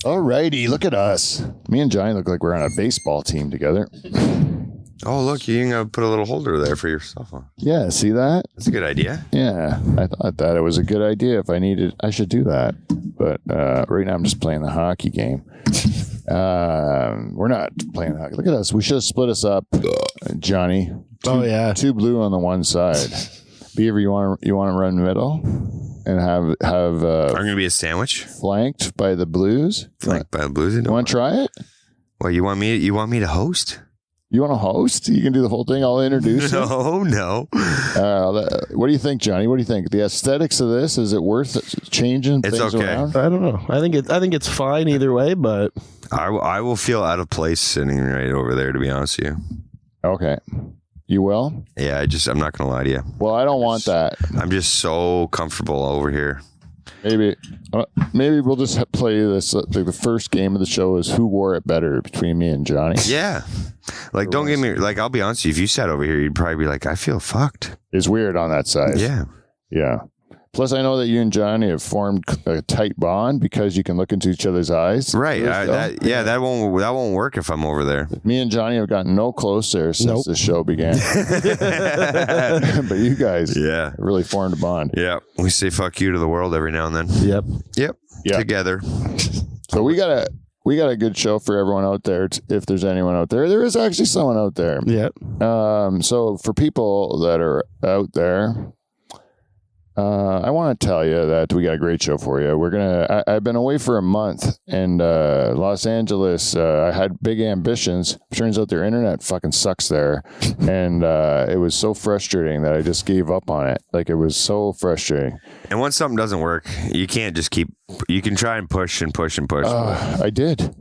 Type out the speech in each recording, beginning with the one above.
Alrighty, look at us. Me and Johnny look like we're on a baseball team together. Oh, look, you can put a little holder there for your cell phone. Yeah, see that? That's a good idea. Yeah, I thought that it was a good idea. If I needed, I should do that. But right now I'm just playing the hockey game. We're not playing hockey. Look at us. We should have split us up, Johnny. Two blue on the one side. Beaver, you want to run middle and have I'm gonna be a sandwich flanked by the Blues. flanked by the Blues. You want to try it? Well, you want me to host? You want to host? You can do the whole thing. I'll introduce you. No. What do you think, Johnny? What do you think? The aesthetics of this, is it worth changing It's things okay. around? I don't know. I think it's fine either way, but I will feel out of place sitting right over there, to be honest with you. Okay. You will? Yeah, I'm not gonna lie to you. Well, I don't want that. I'm just so comfortable over here. Maybe we'll just play this. Like the first game of the show is who wore it better between me and Johnny. Yeah. Like, don't get me, like, I'll be honest with you, if you sat over here, you'd probably be like, I feel fucked. It's weird on that side. Yeah. Yeah. Plus, I know that you and Johnny have formed a tight bond because you can look into each other's eyes. Right. That won't work if I'm over there. Me and Johnny have gotten no closer since the show began. But you guys really formed a bond. Yeah. We say fuck you to the world every now and then. yep. Yep. Together. So we got a good show for everyone out there. If there's anyone out there, there is actually someone out there. Yep. So for people that are out there, I want to tell you that we got a great show for you. I've been away for a month, and Los Angeles, I had big ambitions. Turns out their internet fucking sucks there. And it was so frustrating that I just gave up on it. Like, it was so frustrating. And once something doesn't work, you can't just you can try and push and push and push. I did.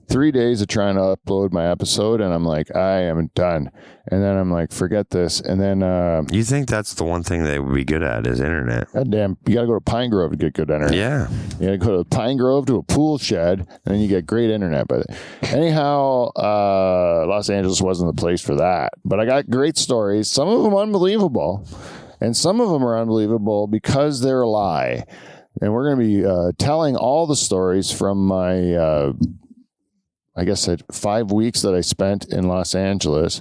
3 days of trying to upload my episode, and I'm like, I am done. And then I'm like, forget this. And then you think that's the one thing they would be good at is internet? goddamn, you got to go to Pine Grove to get good internet. Yeah. You got to go to Pine Grove to a pool shed, and then you get great internet. But anyhow, Los Angeles wasn't the place for that. But I got great stories. Some of them unbelievable, and some of them are unbelievable because they're a lie. And we're going to be telling all the stories from my, 5 weeks that I spent in Los Angeles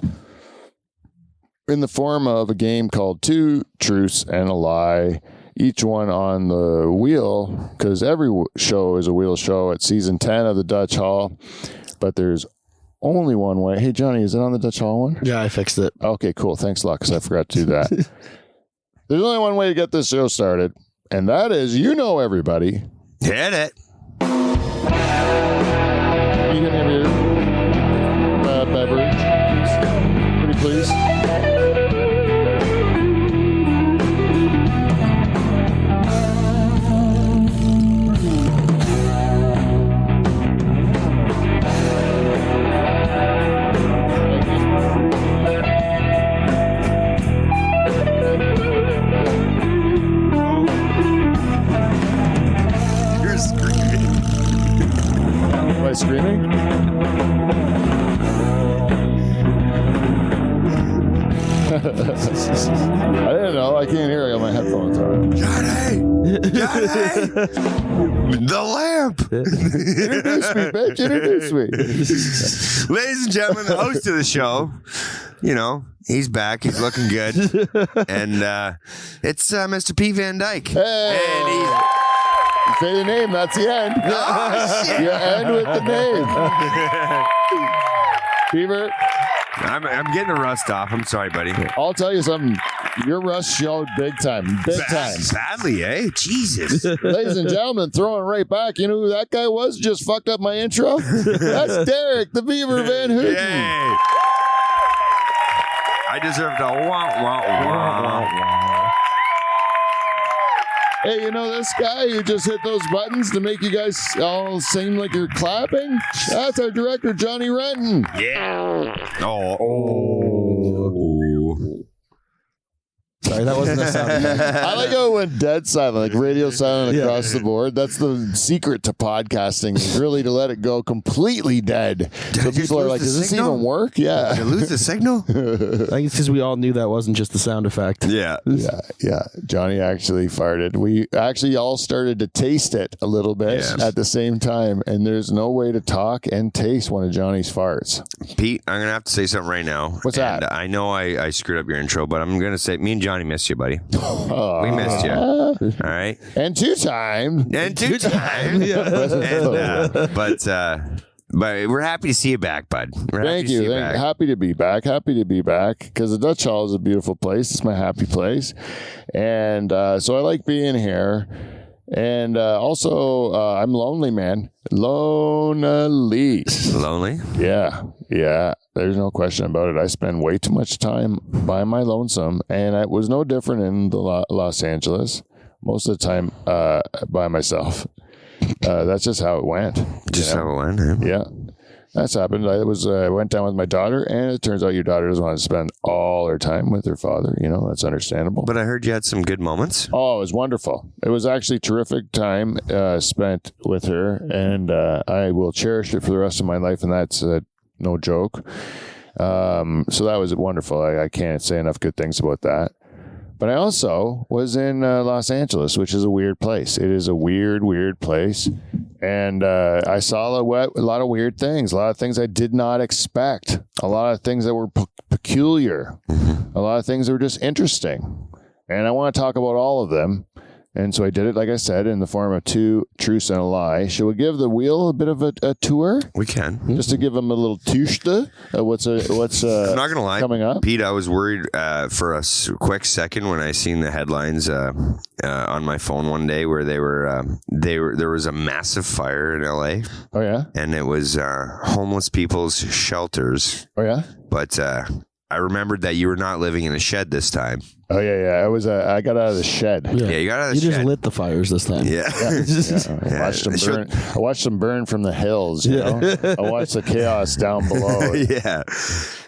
in the form of a game called Two Truths and a Lie, each one on the wheel, because every show is a wheel show at season 10 of the Dutch Hall. But there's only one way. Hey, Johnny, is it on the Dutch Hall one? Yeah, I fixed it. Okay, cool. Thanks a lot, because I forgot to do that. There's only one way to get this show started. And that is, everybody. Hit it. You can have your beverage. Pretty please. Screaming? I didn't know. I can't hear. I got my headphones on. Johnny! The lamp! Introduce me, bitch. Introduce me. Ladies and gentlemen, the host of the show, he's back. He's looking good. And it's Mr. P. Van Dyke. Hey! And he's... You say the name, that's the end. Oh, shit. You end with the name. Beaver. I'm getting the rust off. I'm sorry, buddy. I'll tell you something. Your rust showed big time. Big time. Badly, eh? Jesus. Ladies and gentlemen, throwing right back. You know who that guy was? Just fucked up my intro. That's Derek, the Beaver Van Houten. Yay. I deserve the wah. Hey, this guy who just hit those buttons to make you guys all seem like you're clapping? That's our director, Johnny Renton. Yeah. Oh. sorry. That wasn't a sound effect. I like how it went dead silent, like radio silent Yeah. across the board. That's the secret to podcasting, is really to let it go completely dead. I So just people are lose like, the does this signal? even work? Yeah. Did you lose the signal? I think it's because we all knew that wasn't just the sound effect. Yeah. Yeah. Johnny actually farted. We actually all started to taste it a little bit Yeah. at the same time, and there's no way to talk and taste one of Johnny's farts. Pete, I'm going to have to say something right now. What's that? I know I screwed up your intro, but I'm going to say, me and Johnny missed you, buddy. We missed you. All right. And 2 times. And 2 times. But we're happy to see you back, bud. We're happy Thank to see you. back. Happy to be back. Happy to be back because the Dutch Hall is a beautiful place. It's my happy place. And so I like being here. And also, I'm lonely, man. Lonely. Lonely? Yeah. There's no question about it. I spend way too much time by my lonesome. And it was no different in the Los Angeles. Most of the time by myself. That's just how it went. Just how it went, eh? Yeah, that's happened. I went down with my daughter, and it turns out your daughter doesn't want to spend all her time with her father. That's understandable. But I heard you had some good moments. Oh, it was wonderful. It was actually terrific time spent with her, and I will cherish it for the rest of my life, and that's no joke. So that was wonderful. I can't say enough good things about that. But I also was in Los Angeles, which is a weird place. It is a weird place. And I saw a lot of weird things, a lot of things I did not expect, a lot of things that were peculiar, a lot of things that were just interesting. And I want to talk about all of them. And so I did it, like I said, in the form of 2 truths and a lie. Shall we give the wheel a bit of a tour? We can. Just to give them a little tushta? What's I'm not gonna lie, coming up? Pete. I was worried for a quick second when I seen the headlines on my phone one day where there was a massive fire in LA, Oh, yeah? and it was homeless people's shelters. Oh, yeah? But I remembered that you were not living in a shed this time. Oh, yeah. I got out of the shed. Yeah, you got out of the You just shed. lit the fires this time. Yeah. I watched them burn from the hills. You know? I watched the chaos down below. Yeah.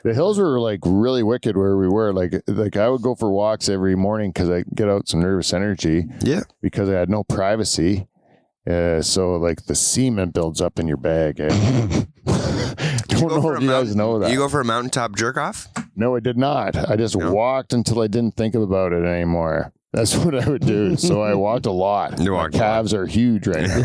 The hills were like really wicked where we were. Like I would go for walks every morning because I get out some nervous energy Yeah. because I had no privacy. So like the semen builds up in your bag. Eh? Don't know if you guys know that. You go for a mountaintop jerk off? No, I did not. I just walked until I didn't think about it anymore. That's what I would do. So I walked a lot. You My walked a lot. calves are huge right now.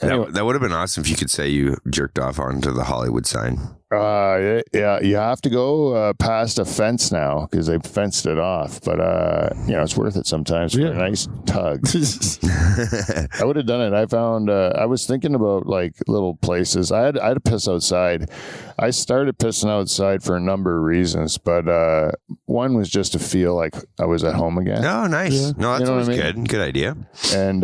Anyway, That would have been awesome if you could say you jerked off onto the Hollywood sign. yeah, you have to go past a fence now because they fenced it off. But it's worth it sometimes for a nice tug. I would have done it. I found I was thinking about like little places. I had to piss outside. I started pissing outside for a number of reasons, but one was just to feel like I was at home again. Oh, nice. Yeah. No, that's You know always what I mean? good. Good idea. And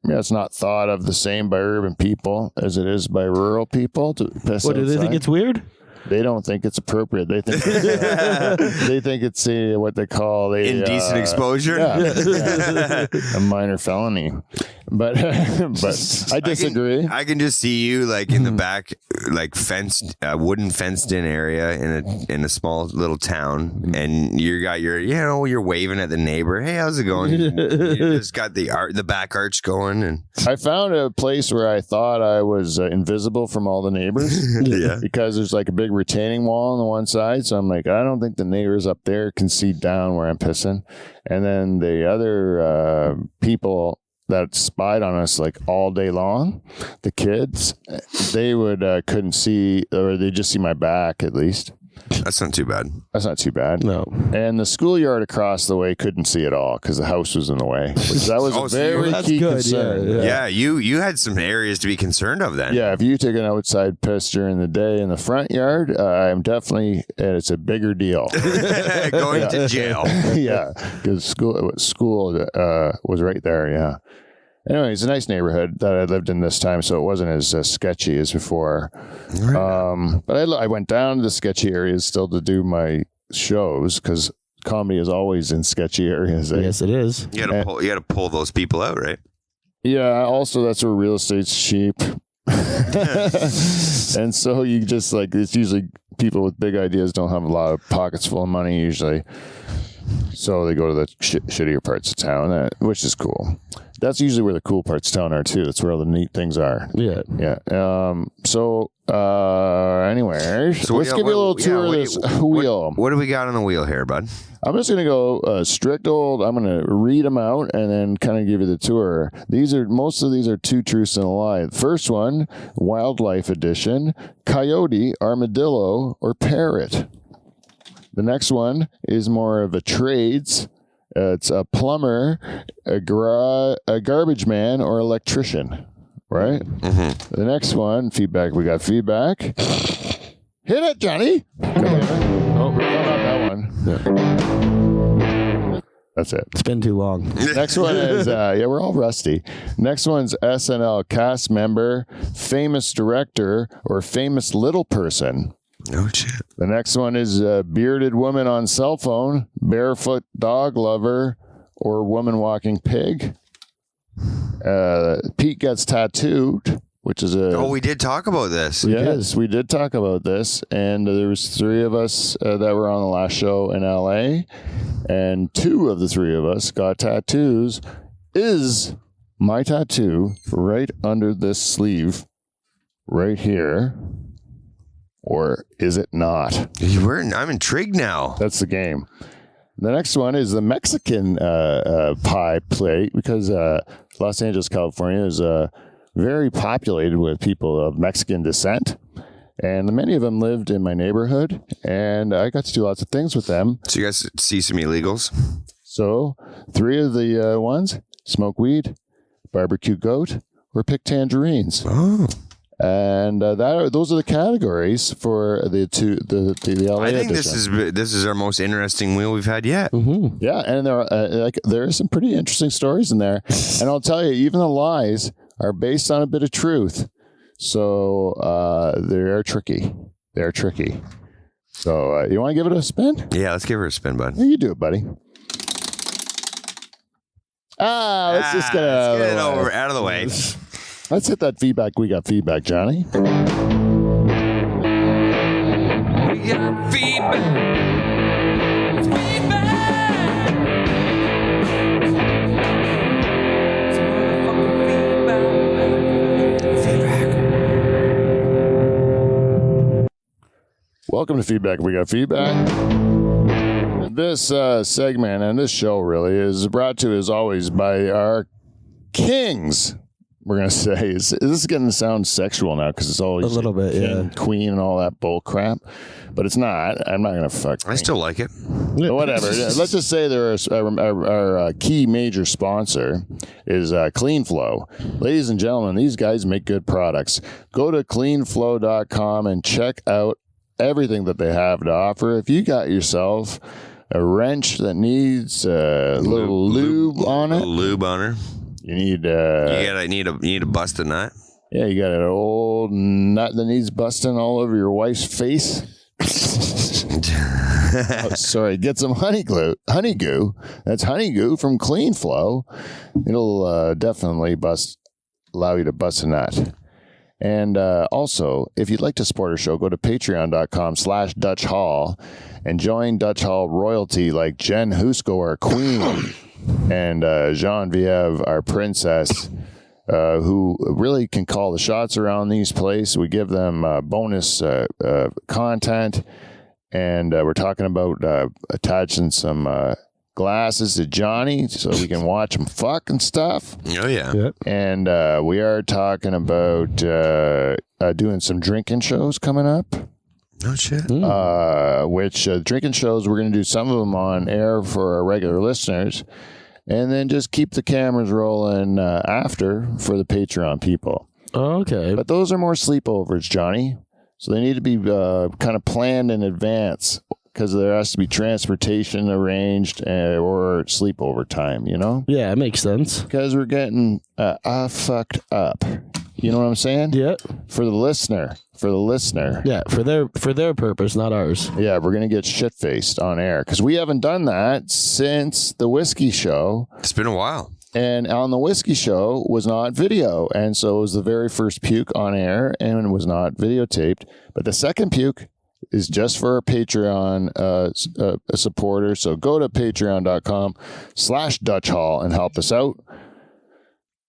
it's not thought of the same by urban people as it is by rural people to piss What, do they think outside. it's weird? They don't think it's appropriate. They think it's what they call Indecent exposure. yeah, a minor felony. But I disagree. I can just see you like in the back, like fenced, wooden fenced in area in a small little town, and you're waving at the neighbor. Hey, how's it going? You just got the back arch going, and I found a place where I thought I was invisible from all the neighbors. yeah, Because there's like a big retaining wall on the one side. So I'm like, I don't think the neighbors up there can see down where I'm pissing. And then the other people that spied on us like all day long, the kids, they couldn't see, or they just see my back at least. that's not too bad. That's not too bad. No. And the schoolyard across the way couldn't see it all because the house was in the way. Which that was Oh, a so you- very That's key good, concern. yeah. Yeah, you had some areas to be concerned of then. Yeah, if you take an outside piss during the day in the front yard, it's a bigger deal. Going to jail. Yeah, because school was right there. Yeah. Anyway, it's a nice neighborhood that I lived in this time, so it wasn't as sketchy as before. But I went down to the sketchy areas still to do my shows because comedy is always in sketchy areas. Eh? Yes, it is. You got to pull those people out, right? Yeah. Also, that's where real estate's cheap. And so you just like, it's usually people with big ideas don't have a lot of pockets full of money usually. So they go to the shittier parts of town, which is cool. That's usually where the cool parts of town are too. That's where all the neat things are. Yeah. Yeah. Anyway, So let's give you a little tour of this wheel. What do we got on the wheel here, bud? I'm just going to go strict old. I'm going to read them out and then kind of give you the tour. Most of these are two truths and a lie. The first one, wildlife edition, coyote, armadillo, or parrot. The next one is more of a trades. It's a plumber, a garbage man, or electrician, right? Mm-hmm. The next one, feedback. We got feedback. Hit it, Johnny. Oh, not that one. Yeah. That's it. It's been too long. Next one is, we're all rusty. Next one's SNL cast member, famous director, or famous little person. Oh, shit. The next one is bearded woman on cell phone, barefoot dog lover, or woman walking pig. Pete gets tattooed, which is a... Oh, we did talk about this. Yes, we did talk about this. And there was 3 of us that were on the last show in LA. And 2 of the 3 of us got tattoos. Is my tattoo right under this sleeve right here? Or is it not? I'm intrigued now. That's the game. The next one is the Mexican pie plate because Los Angeles, California is very populated with people of Mexican descent. And many of them lived in my neighborhood. And I got to do lots of things with them. So you guys see some illegals? So 3 of the ones, smoke weed, barbecue goat, or pick tangerines. Oh. And those are the categories for the LA I think edition. this is our most interesting wheel we've had yet. Mm-hmm. Yeah, and there are some pretty interesting stories in there. And I'll tell you, even the lies are based on a bit of truth. So they're tricky. They're tricky. So you want to give it a spin? Yeah, let's give her a spin, bud. Yeah, you do it, buddy. Let's just get it out of the way. Let's hit that feedback. We got feedback, Johnny. We got feedback. It's feedback. It's motherfucking feedback. Welcome to Feedback. We got feedback. This segment and this show really is brought to you as always by our kings. We're going to say, this is going to sound sexual now because it's always A little bit, king, yeah. queen, and all that bull crap. But it's not. I'm not going to fuck. I still like it. But whatever. Let's just say our key major sponsor is Clean Flow. Ladies and gentlemen, these guys make good products. Go to cleanflow.com and check out everything that they have to offer. If you got yourself a wrench that needs a little lube on it, Lube on her. you need You need a busted nut. yeah, you got an old nut that needs busting all over your wife's face. Oh, sorry, get some honey goo. That's honey goo from Clean Flow. It'll definitely allow you to bust a nut. And also, if you'd like to support our show, go to patreon.com/Dutch Hall and join Dutch Hall royalty like Jen Husko, our queen, and Genevieve, our princess, who really can call the shots around these places. We give them bonus content, and we're talking about attaching some glasses to Johnny so we can watch him fuck and stuff. Oh yeah. Yep. And we are talking about doing some drinking shows coming up. No shit. Which drinking shows, we're going to do some of them on air for our regular listeners, and then just keep the cameras rolling after for the Patreon people. Okay. But those are more sleepovers, Johnny. So they need to be kind of planned in advance because there has to be transportation arranged or sleepover time, you know? Yeah, it makes sense. Because we're getting fucked up. You know what I'm saying? Yeah. For the listener. Yeah, for their purpose, not ours. Yeah, we're going to get shit-faced on air because we haven't done that since the Whiskey Show. It's been a while. And on the Whiskey Show was not video. And so it was the very first puke on air and it was not videotaped. But the second puke is just for our Patreon supporters. So go to patreon.com/Dutch Hall and help us out.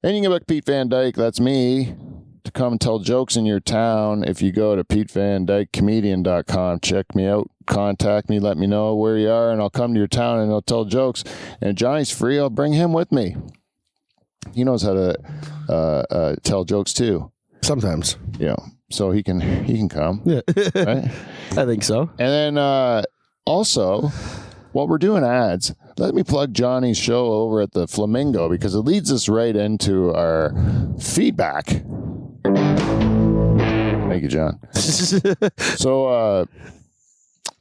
And you can book Pete Van Dyke, that's me, to come and tell jokes in your town. If you go to PeteVanDykeComedian.com, check me out, contact me, let me know where you are, and I'll come to your town and I'll tell jokes. And if Johnny's free, I'll bring him with me. He knows how to tell jokes too. Sometimes. So he can come. Yeah. Right? I think so. And then also, while we're doing ads, let me plug Johnny's show over at the Flamingo because it leads us right into our feedback. Thank you, John. So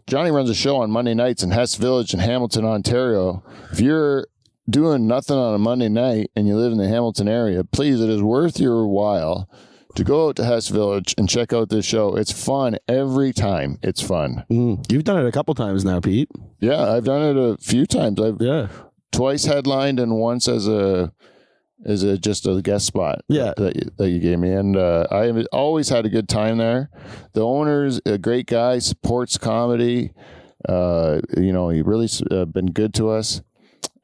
Johnny runs a show on Monday nights in Hess Village in Hamilton, Ontario. If you're doing nothing on a Monday night and you live in the Hamilton area, please, it is worth your while to go out to Hess Village and check out this show. It's fun every time. It's fun. You've done it a couple times now, Pete. Yeah, I've done it a few times. I've Yeah. twice headlined and once as a just a guest spot. Yeah. that you gave me, and I have always had a good time there. The owner's a great guy, supports comedy. He really been good to us.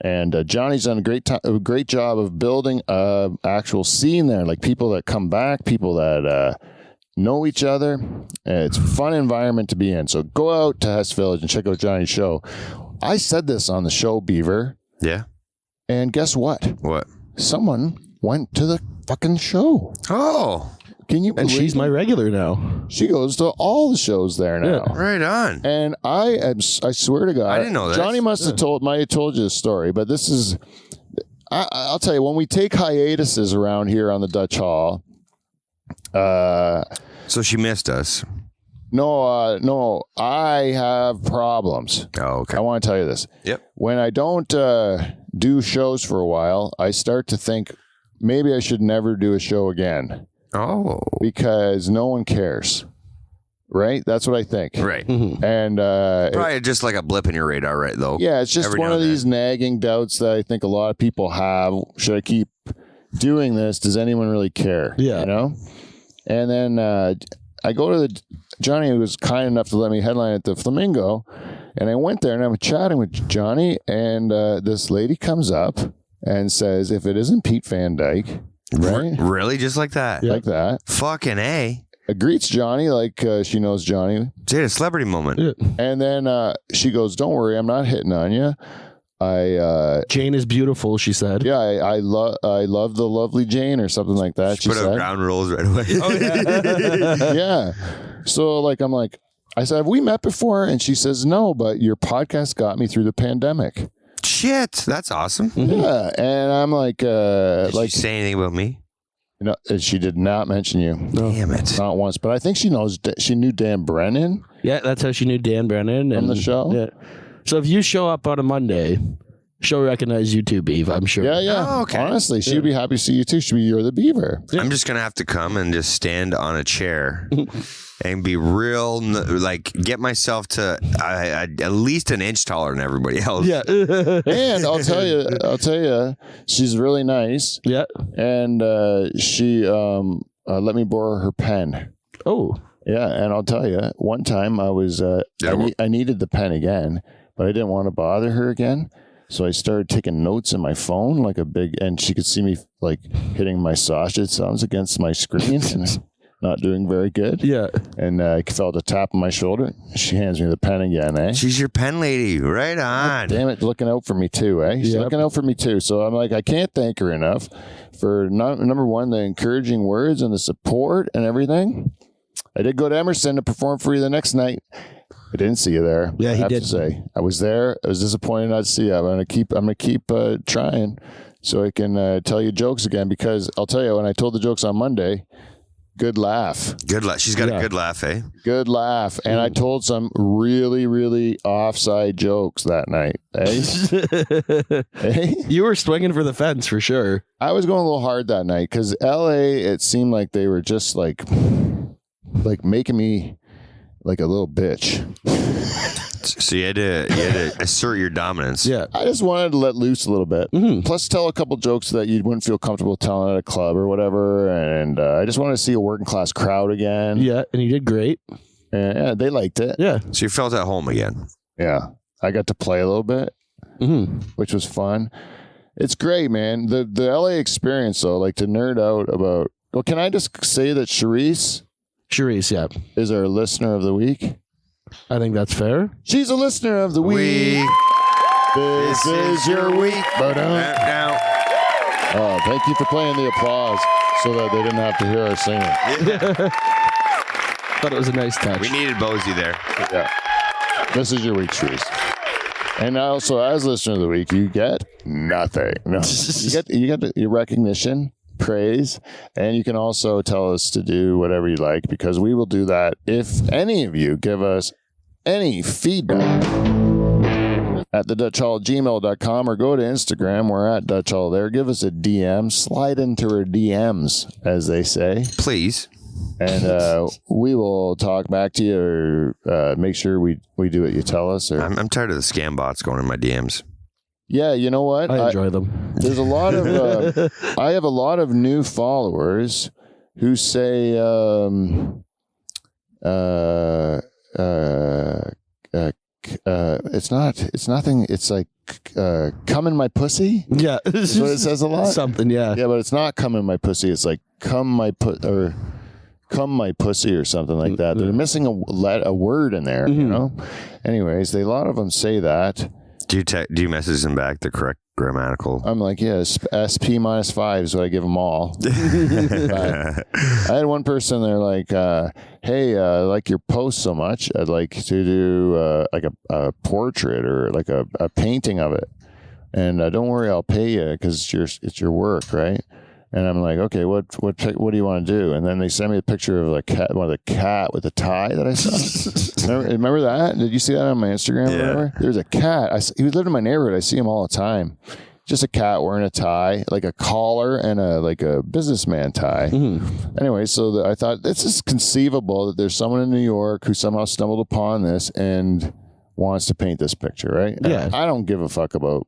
And Johnny's done a great job of building a actual scene there, like people that come back, people that know each other. And it's a fun environment to be in. So go out to Hess Village and check out Johnny's show. I said this on the show, Beaver. Yeah. And guess what? What? Someone went to the fucking show. Oh, Can you And believe she's my it? regular now. She goes to all the shows there now. Yeah. right on. And I swear to God, I didn't know this. Johnny might have told you the story, but this is, I'll tell you, when we take hiatuses around here on the Dutch Hall, So she missed us. no, I have problems. Oh, okay. I want to tell you this. Yep. When I don't do shows for a while, I start to think maybe I should never do a show again Oh, because no one cares. Right? That's what I think. right. And Probably just like a blip in your radar, right? Though. yeah, it's just Every one now of and these nagging doubts that I think a lot of people have. Should I keep doing this? Does anyone really care? Yeah. You know? And then I go to Johnny was kind enough to let me headline at the Flamingo. And I went there and I'm chatting with Johnny. And this lady comes up and says, if it isn't Pete Van Dyke, right? Really, just like that. Like that. Fucking A. Greets Johnny like she knows Johnny. Dude, a celebrity moment. Yeah. And then she goes, don't worry, I'm not hitting on you. Jane is beautiful, she said. Yeah, I love the lovely Jane or something like that. She Put up said, ground rules right away. Oh, yeah. So I said, have we met before? And she says, no, but your podcast got me through the pandemic. Shit, that's awesome. Yeah, and I'm like, Did she say anything about me? she did not mention you, Damn it. not once. But I think she knew Dan Brennan. Yeah, that's how she knew Dan Brennan. From the show? Yeah. So if you show up on a Monday, she'll recognize you too, Beav, I'm sure. Yeah. Oh, okay. Honestly, she'd be happy to see you too. You're the Beaver. I'm just gonna have to come and just stand on a chair and be real, get myself to at least an inch taller than everybody else. Yeah. And I'll tell you, she's really nice. Yeah. And she let me borrow her pen. Oh. Yeah, and I'll tell you, one time I was I needed the pen again, but I didn't want to bother her again. So I started taking notes in my phone and she could see me hitting my sausage sounds against my screen and not doing very good. Yeah. And I felt a tap on my shoulder. She hands me the pen again, eh? She's your pen lady. Right on. Damn it, looking out for me too, eh? She's Yep. looking out for me too. So I'm like, I can't thank her enough for number one, the encouraging words and the support and everything. I did go to Emerson to perform for you the next night. I didn't see you there. Yeah, I he have did. to say, I was there. I was disappointed not to see you. I'm gonna keep trying so I can tell you jokes again because I'll tell you when I told the jokes on Monday, good laugh. Good laugh. She's got Yeah. a good laugh, eh? Good laugh. And I told some really, really offside jokes that night. Eh? You were swinging for the fence for sure. I was going a little hard that night because LA, it seemed like they were just like making me like a little bitch. So you had to assert your dominance. Yeah. I just wanted to let loose a little bit. Mhm. Plus, tell a couple jokes that you wouldn't feel comfortable telling at a club or whatever. And I just wanted to see a working class crowd again. Yeah. And you did great. And yeah, they liked it. Yeah. So you felt at home again. Yeah. I got to play a little bit, Mm-hmm. which was fun. It's great, man. The LA experience, though, like to nerd out about. Well, can I just say that Charisse Charisse, yeah. is our listener of the week? I think that's fair. She's a listener of the week. This is your week. Now, Oh, thank you for playing the applause so that they didn't have to hear our singing. Thought it was a nice touch. we needed Bozy there. Yeah. This is your week, Charisse. And also, as listener of the week, you get nothing. No, you get your recognition, praise, and you can also tell us to do whatever you like because we will do that if any of you give us any feedback at thedutchhall@gmail.com or go to Instagram. We're at Dutch Hall there. Give us a DM. Slide into our DMs, as they say. Please. And we will talk back to you or make sure we do what you tell us. Or I'm tired of the scam bots going in my DMs. yeah, you know what? I enjoy them. There's a lot of I have a lot of new followers who say it's nothing. It's like come in my pussy. Yeah. That's what it says a lot. Something, yeah. Yeah, but it's not come in my pussy. It's like come my pussy or something like that. They're missing a word in there, you know. Anyways, a lot of them say that. Do you message them back the correct grammatical? I'm like, yeah, SP -5 is what I give them all. But I had one person there like, hey, I like your post so much. I'd like to do like a portrait or like a painting of it. And don't worry, I'll pay you because it's your work, right? And I'm like, okay, what do you want to do? And then they sent me a picture of the cat with the tie that I saw. remember that? Did you see that on my Instagram or whatever? There's a cat. He lived in my neighborhood. I see him all the time. Just a cat wearing a tie, like a collar and a businessman tie. Anyway, so I thought it's just conceivable that there's someone in New York who somehow stumbled upon this and wants to paint this picture, right? Yeah. And I don't give a fuck about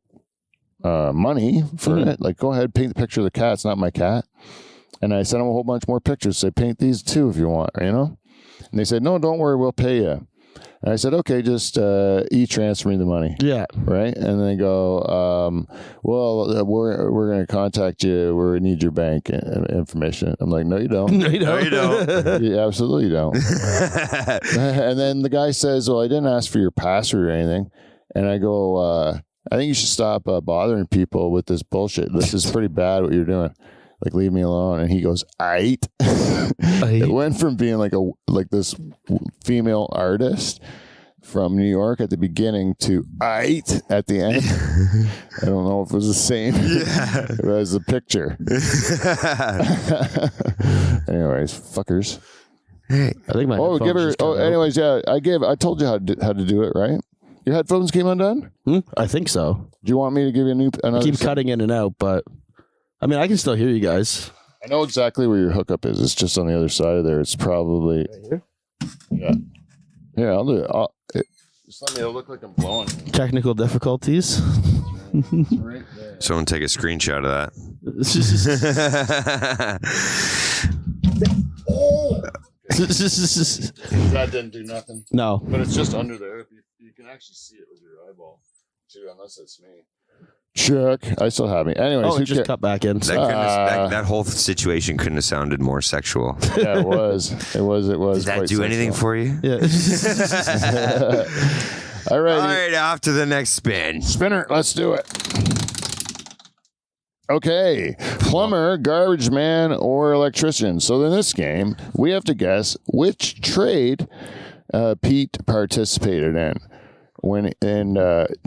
money for it. Like, go ahead, paint the picture of the cat. It's not my cat. And I sent them a whole bunch more pictures. Say, paint these too if you want, you know? And they said, no, don't worry, we'll pay you. And I said, okay, just e-transfer me the money. Yeah. Right? And they go, well, we're going to contact you. We need your bank information. I'm like, no, you don't. No, you don't. you don't. You absolutely don't. And then the guy says, well, I didn't ask for your password or anything. And I go, I think you should stop bothering people with this bullshit. This is pretty bad what you're doing. Like, leave me alone. And he goes, aight. It went from being like this female artist from New York at the beginning to aight at the end. I don't know if it was the same as the picture. Anyways, fuckers. Hey, I think my headphones give her. just cut out. Anyways, yeah. I told you how to do it, right? Your headphones came undone? I think so. Do you want me to give you another? Keep cutting in and out, but I mean, I can still hear you guys. I know exactly where your hookup is. It's just on the other side of there. It's probably here? Yeah. Yeah, I'll do it. Just let me look like I'm blowing. Technical difficulties. It's right there. someone take a screenshot of that. That didn't do nothing. No. But it's just under there. You can actually see it with your eyeball, too, unless it's me. Check. I still have me. Anyways, Oh, it just cut back in. That whole situation couldn't have sounded more sexual. Yeah, it was. It was. Does that quite do anything sexual. for you? Yeah. All right. All right, off to the next spin. Spinner, let's do it. Okay. Plumber, garbage man, or electrician. So in this game, we have to guess which trade Pete participated in.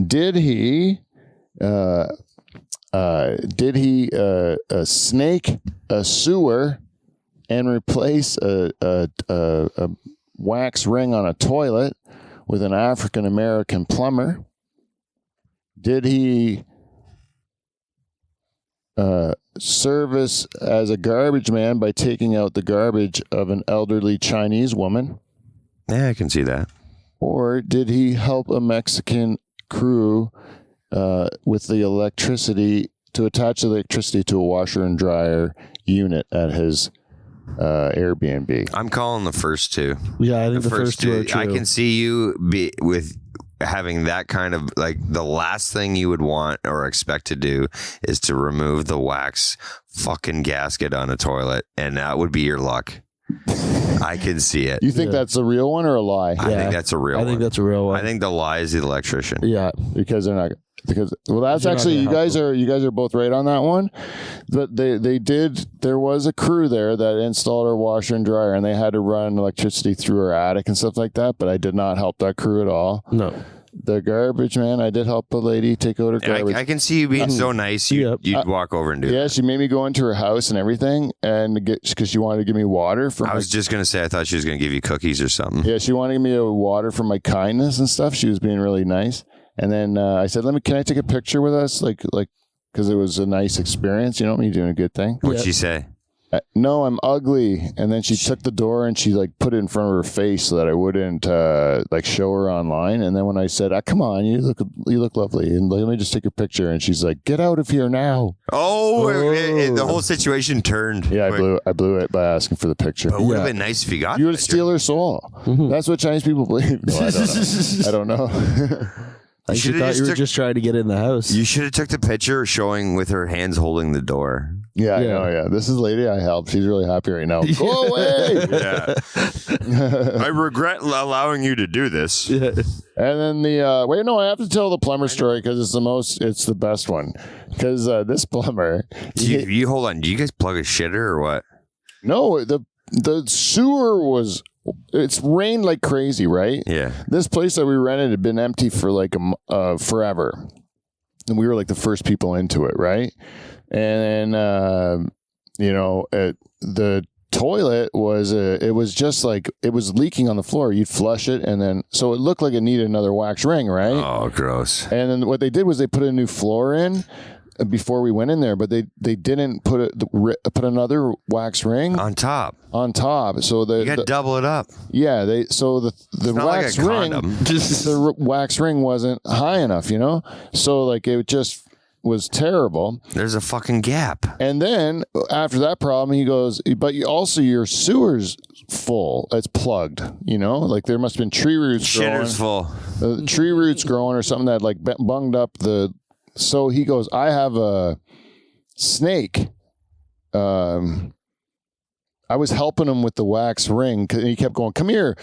Did he snake a sewer and replace a wax ring on a toilet with an African American plumber? Did he service as a garbage man by taking out the garbage of an elderly Chinese woman? Yeah, I can see that. Or did he help a Mexican crew with the electricity to attach the electricity to a washer and dryer unit at his Airbnb. I'm calling the first two. Yeah, I think the first two are true. I can see you be with having that kind of like the last thing you would want or expect to do is to remove the wax fucking gasket on a toilet, and that would be your luck. I can see it. You think that's a real one or a lie? I think that's a real one. I think that's a real one. I think the lie is the electrician. Yeah. Because they're not. Because that's actually you guys are both right on that one. But they did. There was a crew there that installed our washer and dryer, and they had to run electricity through our attic and stuff like that. But I did not help that crew at all. No. The garbage man, I did help a lady take out her garbage. I can see you being so nice. You'd walk over and do Yeah, that. she made me go into her house and everything, and because she wanted to give me water for. I was just gonna say I thought she was gonna give you cookies or something. Yeah, she wanted to give me a water for my kindness and stuff. She was being really nice, and then I said, can I take a picture with us, like, because it was a nice experience. You know, me doing a good thing. What'd she say? No, I'm ugly. And then she took the door and she put it in front of her face so that I wouldn't show her online. And then when I said, come on, you look lovely, and let me just take a picture, and she's like, get out of here now. The whole situation turned. Yeah, I blew it by asking for the picture. But it would have been nice if you got. You would steal her soul. That's what Chinese people believe. No, I don't know. I thought you were just trying to get in the house. You should have took the picture showing with her hands holding the door. Yeah, I know. Yeah, this is lady I helped. She's really happy right now. Go away. Yeah. I regret allowing you to do this. Yeah. And then I have to tell the plumber story because it's the best one. Because this plumber, you hold on. Do you guys plug a shitter or what? No, the sewer it's rained like crazy, right? Yeah. This place that we rented had been empty for like forever, and we were like the first people into it, right? And then the toilet was just like it was leaking on the floor. You'd flush it, and then so it looked like it needed another wax ring, right? Oh, gross. And then what they did was they put a new floor in before we went in there, but they didn't put another wax ring on top. So you got to double it up. Yeah, the wax ring, the wax ring wasn't high enough, you know. So like it just was terrible. There's a fucking gap. And then after that problem, he goes, but your sewer's full. It's plugged, you know, like there must have been tree roots Shitter's full. Tree roots growing or something that like bunged up the. So he goes, I have a snake. I was helping him with the wax ring, and he kept going, come here,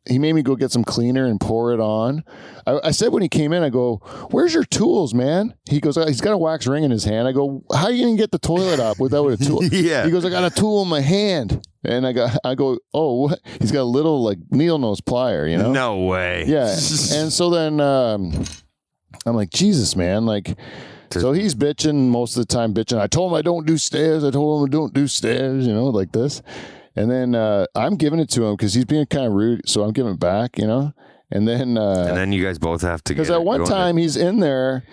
he made me go get some cleaner and pour it on. I said when he came in, I go, where's your tools, man? He goes, he's got a wax ring in his hand. I go, how are you going to get the toilet up without a tool? Yeah. He goes, I got a tool in my hand. And I go, oh, what? He's got a little like needle nose plier, you know? No way. Yeah. And so then I'm like, Jesus, man, like, so he's bitching most of the time, I told him I don't do stairs. You know, like this. And then I'm giving it to him because he's being kind of rude. So I'm giving it back, you know. And then you guys both have to. Because at one time he's in there,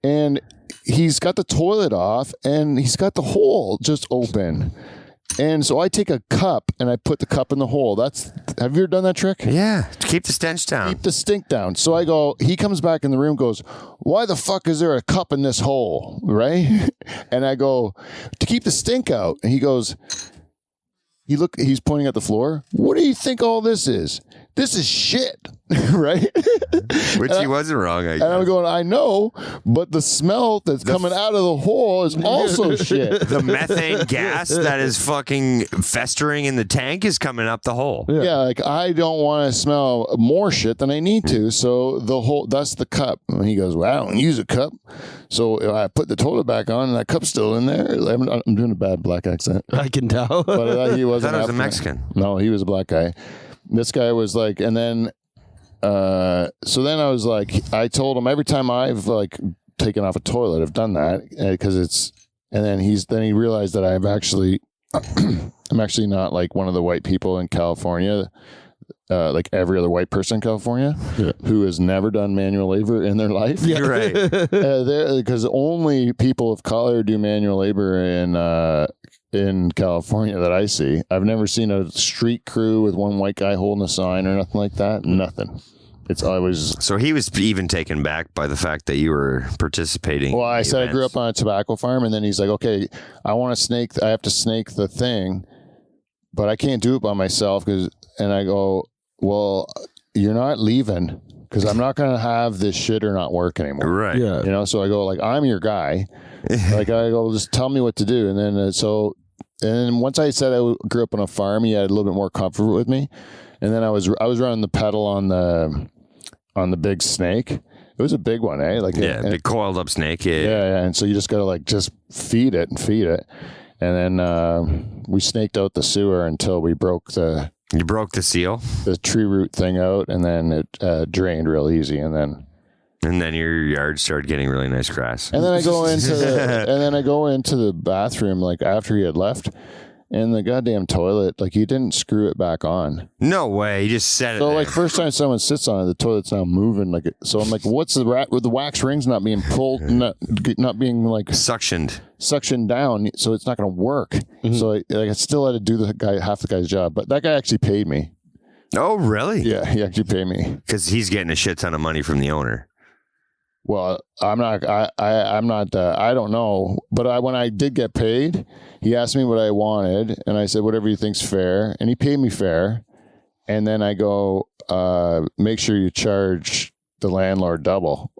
and he's got the toilet off, and he's got the hole just open. And so I take a cup and I put the cup in the hole. Have you ever done that trick? Yeah. Keep the stench down. Keep the stink down. So I go, he comes back in the room, goes, why the fuck is there a cup in this hole? Right? And I go, to keep the stink out. And he goes, he's pointing at the floor. What do you think all this is? This is shit, right? Which he wasn't wrong, I guess. And I'm going, I know, but the smell that's coming out of the hole is also shit. The methane gas that is fucking festering in the tank is coming up the hole. Yeah, like I don't want to smell more shit than I need to. So that's the cup. And he goes, well, I don't use a cup. So I put the toilet back on, and that cup's still in there. I'm doing a bad black accent. I can tell. But he wasn't. I thought he was a Mexican. No, he was a black guy. This guy was like, and then, so then I was like, I told him every time I've like taken off a toilet, I've done that because and then he realized that I'm actually not like one of the white people in California, like every other white person in California who has never done manual labor in their life. Yeah. You're right. Because only people of color do manual labor in California that I see. I've never seen a street crew with one white guy holding a sign or nothing like that. Nothing. It's always. So he was even taken back by the fact that you were participating. Well, I said I grew up on a tobacco farm, and then he's like, okay, I have to snake the thing. but I can't do it by myself and I go, well, you're not leaving because I'm not going to have this shitter not work anymore. Right. Yeah. You know, so I go like, I'm your guy. Like I go, just tell me what to do. And then and once I said I grew up on a farm, he had a little bit more comfort with me. And then I was running the pedal on the big snake. It was a big one, eh? Like Big coiled up snake. yeah. And so you just got to like just feed it. And then we snaked out the sewer until we broke the seal, the tree root thing out, and then it drained real easy. And then your yard started getting really nice grass. And then I go into the bathroom like after he had left, and the goddamn toilet, like he didn't screw it back on. No way, he just set it. So there. like first time someone sits on it, the toilet's now moving. Like so, I'm like, what's with the wax rings not being pulled, not being like suctioned down, so it's not going to work. Mm-hmm. So I still had to do half the guy's job, but that guy actually paid me. Oh really? Yeah, he actually paid me because he's getting a shit ton of money from the owner. Well, I'm not. I don't know. But when I did get paid, he asked me what I wanted, and I said whatever you think's fair, and he paid me fair. And then I go, make sure you charge the landlord double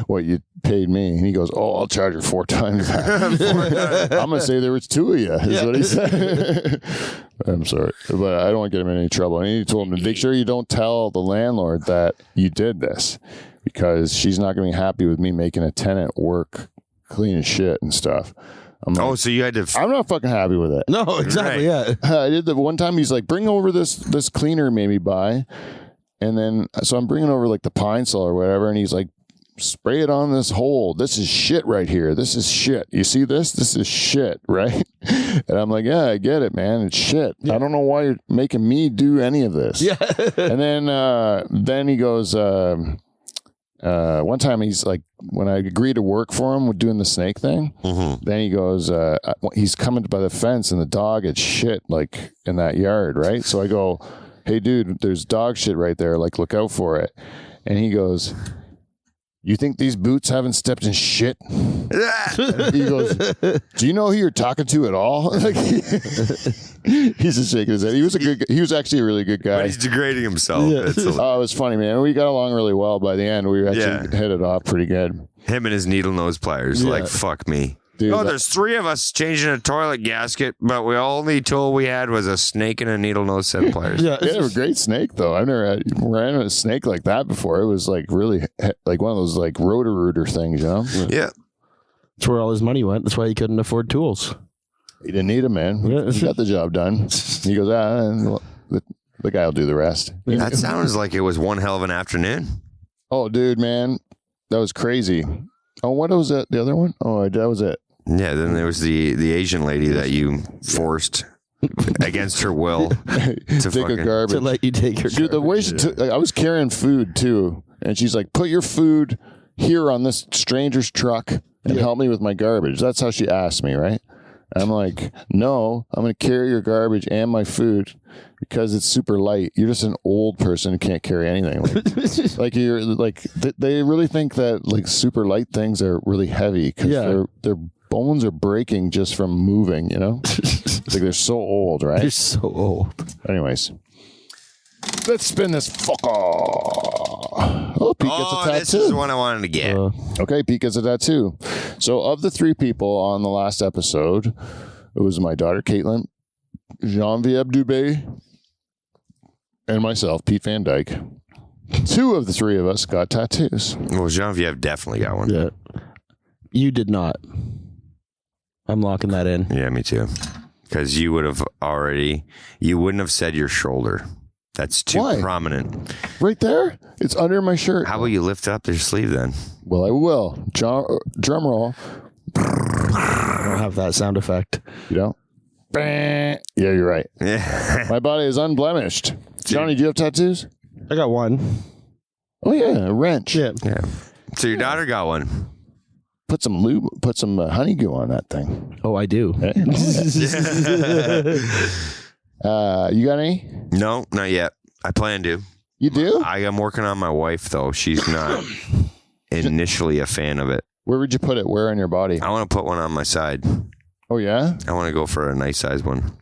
what you paid me. And he goes, oh, I'll charge her 4 times that. I'm gonna say there was 2 of you. Is what he said. I'm sorry, but I don't want to get him in any trouble. And he told him to make sure you don't tell the landlord that you did this, because she's not going to be happy with me making a tenant work clean as shit and stuff. So you had to... I'm not fucking happy with it. No, exactly. Right. Yeah. I did the one time he's like, bring over this cleaner made me buy. And then, so I'm bringing over like the Pine Sol or whatever. And he's like, spray it on this hole. This is shit right here. This is shit. You see this? This is shit, right? And I'm like, yeah, I get it, man. It's shit. Yeah. I don't know why you're making me do any of this. Yeah. And then he goes, one time he's like, when I agreed to work for him with doing the snake thing, then he goes, he's coming by the fence and the dog had shit like in that yard, right? So I go, hey dude, there's dog shit right there, like look out for it. And he goes, you think these boots haven't stepped in shit? He goes, do you know who you're talking to at all? Like, he's just shaking his head. He was actually a really good guy. But he's degrading himself. Yeah. Oh, it was funny, man. We got along really well. By the end, we actually hit it off pretty good. Him and his needle nose pliers, like, fuck me. Dude, there's 3 of us changing a toilet gasket, but the only tool we had was a snake and a needle nose set of pliers. Yeah. They have a great snake, though. I've never ran a snake like that before. It was like really like one of those like Roto-Rooter things, you know? Yeah. That's where all his money went. That's why he couldn't afford tools. He didn't need them, man. Yeah. He got the job done. He goes, the guy will do the rest. That sounds like it was one hell of an afternoon. Oh, dude, man. That was crazy. Oh, what was that? The other one? Oh, that was it. Yeah, then there was the Asian lady that you forced against her will Take a garbage. To let you take your Dude, the way she took, I was carrying food too, and she's like, "Put your food here on this stranger's truck and help me with my garbage." That's how she asked me, right? I'm like, "No, I'm going to carry your garbage and my food because it's super light. You're just an old person who can't carry anything." Like you're like they really think that like super light things are really heavy because their bones are breaking just from moving. You know, like they're so old, right? You're so old. Anyways. Let's spin this fucker. Oh, Pete gets a tattoo. This is the one I wanted to get. Okay, Pete gets a tattoo. So, of the 3 people on the last episode, it was my daughter Caitlin, Genevieve Dubé, and myself, Pete Van Dyke. 2 of the 3 of us got tattoos. Well, Genevieve definitely got one. Yeah. You did not. I'm locking that in. Yeah, me too. Because you wouldn't have said your shoulder. That's too prominent. Right there? It's under my shirt. How about you lift up your sleeve then? Well, I will. Drum roll. I don't have that sound effect. You don't? Yeah, you're right. Yeah. My body is unblemished. Johnny, do you have tattoos? I got one. Oh, yeah, a wrench. Yeah. Yeah. So your daughter got one. Put some lube, put some honey goo on that thing. Oh, I do. Hey? You got any? No, not yet. I plan to. You do? I am working on my wife, though. She's not initially a fan of it. Where would you put it? Where on your body? I want to put one on my side. Oh, yeah? I want to go for a nice size one.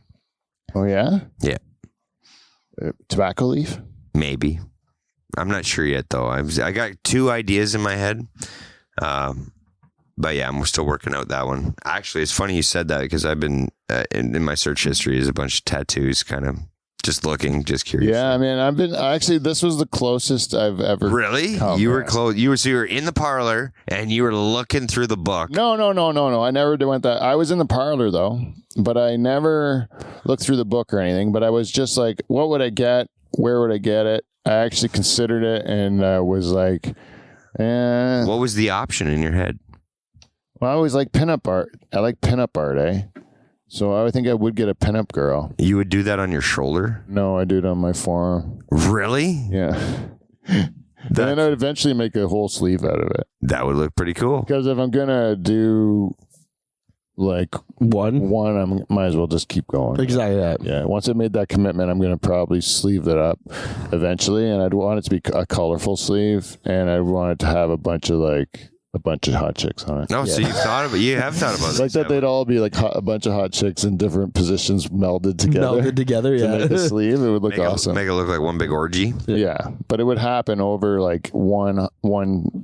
Oh yeah. Yeah. Tobacco leaf. Maybe. I'm not sure yet, though. I got 2 ideas in my head. But yeah, I'm still working out that one. Actually, it's funny you said that because I've been in my search history is a bunch of tattoos, kind of just looking, just curious. Yeah, I mean, I've been actually. This was the closest I've ever. Really? Oh, You were man. close. So you were in the parlor and you were looking through the book. No. I never went that. I was in the parlor though, but I never looked through the book or anything. But I was just like, what would I get? Where would I get it? I actually considered it and was like, What was the option in your head? Well, I always like pinup art. I like pinup art, eh? So I would think I would get a pinup girl. You would do that on your shoulder? No, I do it on my forearm. Really? Yeah. Then I'd eventually make a whole sleeve out of it. That would look pretty cool. Because if I'm gonna do like One. I might as well just keep going. Exactly that. Yeah. Once I made that commitment, I'm gonna probably sleeve it up eventually, and I'd want it to be a colorful sleeve, and I want it to have a bunch of hot chicks on it. No, so you have thought about Like this. that, they'd all be like a bunch of hot chicks in different positions melded together. Melded together, To make a yeah. sleeve, it would look awesome. Make it look like one big orgy. Yeah, but it would happen over like one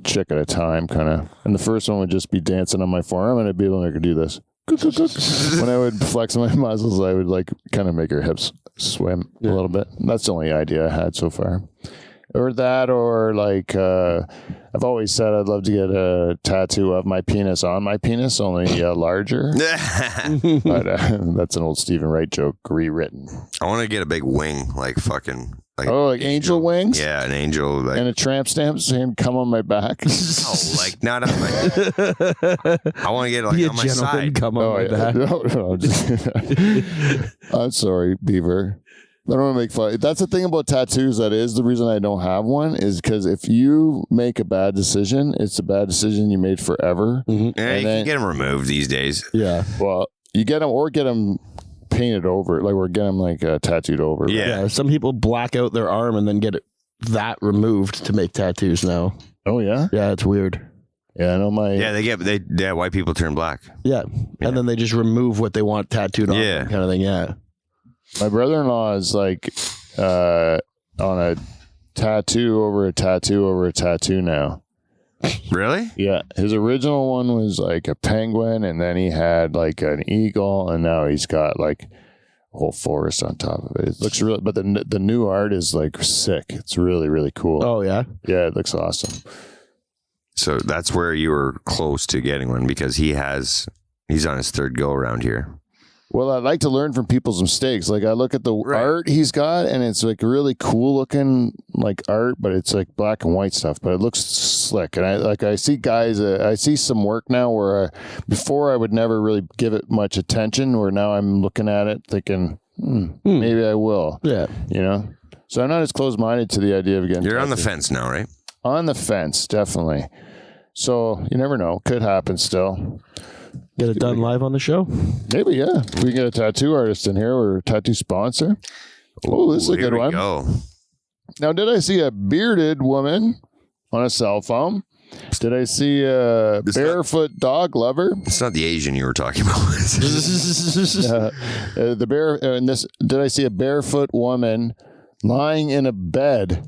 chick at a time, kind of. And the first one would just be dancing on my forearm, and I'd be able to make her do this. When I would flex my muscles, I would like kind of make her hips swim a little bit. That's the only idea I had so far. Or that, or like I've always said I'd love to get a tattoo of my penis on my penis, only larger. But that's an old Stephen Wright joke rewritten. I want to get a big wing, like fucking. Like Like angel wings? Yeah, an angel. Like, And a tramp stamp saying come on my back. no, like not on my. I want to get it like Be a on my gentleman. side. Come on my back. No, I'm sorry, Beaver. I don't want to make fun. That's the thing about tattoos. That is the reason I don't have one, is because if you make a bad decision, it's a bad decision you made forever. Yeah, you then- can get them removed these days. Yeah. Well, you get them painted over, or get them like tattooed over. Yeah. Yeah. Some people black out their arm and then get that removed to make tattoos now. Oh yeah. Yeah, it's weird. Yeah, I know my. Yeah, white people turn black. Yeah. And then they just remove what they want tattooed on Yeah. them, kind of thing. Yeah. My brother-in-law is like on a tattoo over a tattoo over a tattoo now. Really? Yeah, his original one was like a penguin, and then he had like an eagle, and now he's got like a whole forest on top of it. It looks really, but the new art is like sick. It's really, really cool. Oh, yeah. Yeah, it looks awesome. So that's where you were close to getting one because he's on his 3rd go around here. Well, I like to learn from people's mistakes. Like I look at the art he's got, and it's like really cool looking like art, but it's like black and white stuff, but it looks slick. And I see guys, I see some work now where before I would never really give it much attention, where now I'm looking at it thinking, maybe I will. Yeah. You know, so I'm not as close-minded to the idea of getting. You're on the tattooed. fence now, right? On the fence, definitely. So you never know. Could happen still. Get it done live on the show. Maybe, yeah. If we get a tattoo artist in here or a tattoo sponsor. Oh, this is a Here good we one. Go. Now, did I see a bearded woman on a cell phone? Did I see a barefoot dog lover? It's not the Asian you were talking about. Did I see a barefoot woman lying in a bed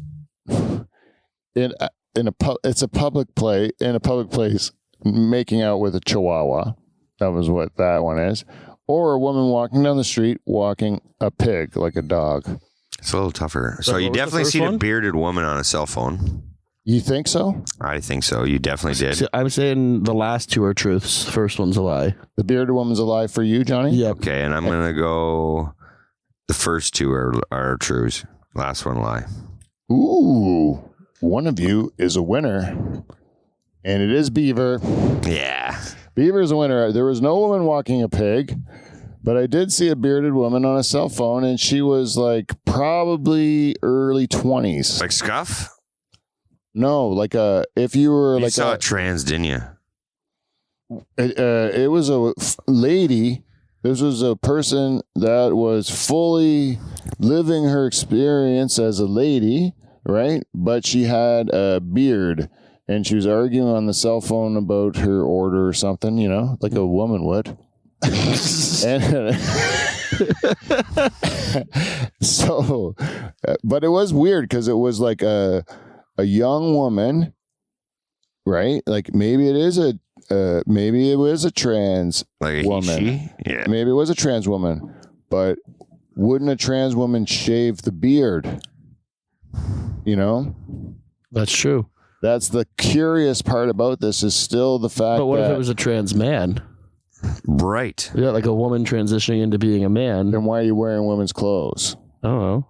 it's a public place making out with a chihuahua? That was what that one is. Or a woman walking down the street walking a pig like a dog. It's a little tougher. So what you was the definitely first seen a one? bearded woman on a cell phone. You think so? I think so. You definitely did. So I'm saying the last 2 are truths. First one's a lie. The bearded woman's alive for you, Johnny? Yep. Okay, and I'm gonna go. The first 2 are trues. Last one lie. Ooh, one of you is a winner, and it is Beaver. Yeah. Beaver's a winner. There was no woman walking a pig, but I did see a bearded woman on a cell phone, and she was like probably early 20s. Like Scuff? No, like if you were You like saw a trans, didn't you? it was a lady. This was a person that was fully living her experience as a lady, right? But she had a beard, and she was arguing on the cell phone about her order or something, like a woman would. And So, but it was weird because it was like a young woman, right? Like maybe it was a trans Like a woman. he, yeah. Maybe it was a trans woman, but wouldn't a trans woman shave the beard? You know, That's true. that's the curious part about this is still the fact But what that if it was a trans man? Right. Yeah, like a woman transitioning into being a man. then why are you wearing women's clothes? I don't know.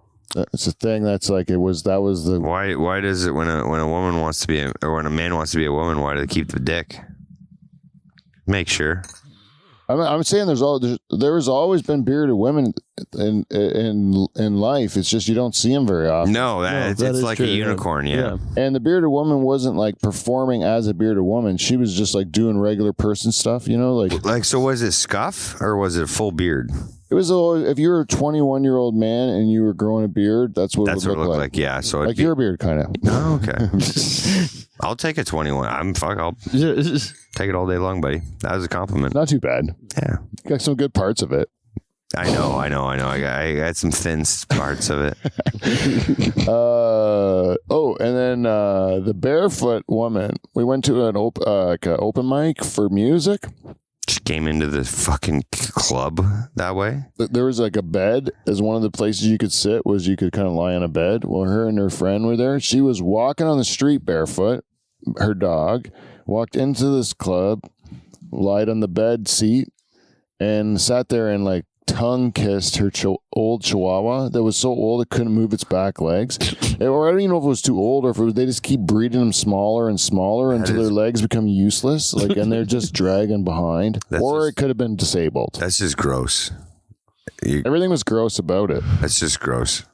It's a thing that's like that was the Why does it when a woman wants to be or when a man wants to be a woman, why do they keep the dick? Make sure. I'm saying there's always been bearded women in life. It's just you don't see them very often. No, it's is like true, a unicorn, yeah. And the bearded woman wasn't like performing as a bearded woman. She was just like doing regular person stuff, you know, like So was it scuff or was it full beard? it was if you were a 21-year-old man and you were growing a beard, that's what That's it what would it look looked like. Yeah. So Like your beard, kind of. Oh, okay. I'll take a 21. I'll take it all day long, buddy. That was a compliment. Not too bad. Yeah. Got some good parts of it. I know. I got some thin parts of it. And then the barefoot woman. We went to an open mic for music. She came into the fucking club that way. There was like a bed as one of the places you could sit was you could kind of lie on a bed. Well, her and her friend were there. She was walking on the street barefoot. Her dog walked into this club, lied on the bed seat, and sat there and like tongue kissed her old chihuahua that was so old it couldn't move its back legs. Or I don't even know if it was too old or if they just keep breeding them smaller and smaller until their legs become useless, like, and they're just dragging behind. It could have been disabled. That's just gross. Everything was gross about it. That's just gross.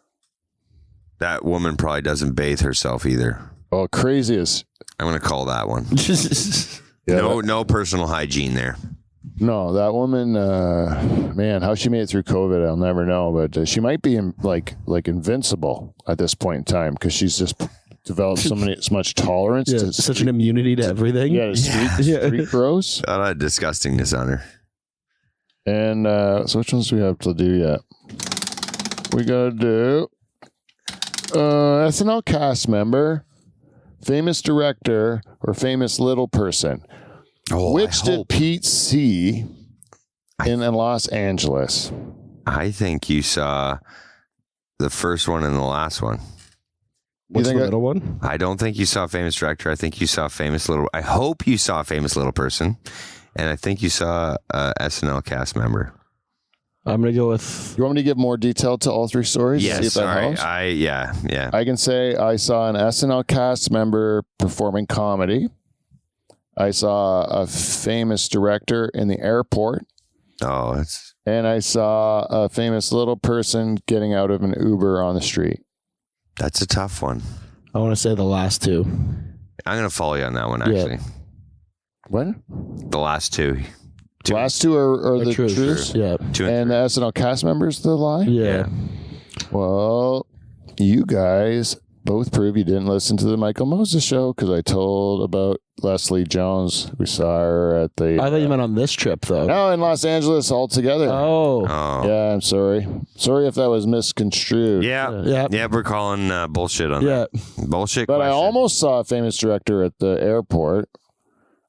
That woman probably doesn't bathe herself either. Oh, craziest. I'm gonna call that one. Yeah, No personal hygiene there. No, that woman, man, how she made it through COVID, I'll never know. But she might be like invincible at this point in time because she's just developed so much tolerance to such an immunity to everything. yeah, to street gross. A lot of disgustingness on her. And so which ones do we have to do yet? We gotta do SNL cast member, famous director, or famous little person. Oh, Which did Pete see in Los Angeles? I think you saw the first one and the last one. What's the think middle one? I don't think you saw famous director. I think you saw famous little. I hope you saw famous little person, and I think you saw SNL cast member. I'm gonna go with. You want me to give more detail to all three stories? Yes, See if that all right. helps? Yeah. I can say I saw an SNL cast member performing comedy. I saw a famous director in the airport. Oh, that's And I saw a famous little person getting out of an Uber on the street. a tough one. I want to say the last two. I'm gonna follow you on that one. Actually, What? the last two. Last two are the True. truths? Yeah. Two And the SNL cast members the lie? Yeah. Well, you guys both prove you didn't listen to the Michael Moses show because I told about Leslie Jones. We saw her at the... I thought you meant on this trip though. No, in Los Angeles altogether. Oh. Oh. Yeah, I'm sorry. Sorry if that was misconstrued. Yeah. Yeah. We're calling bullshit on Yeah. that. Bullshit. But I question. almost saw a famous director at the airport.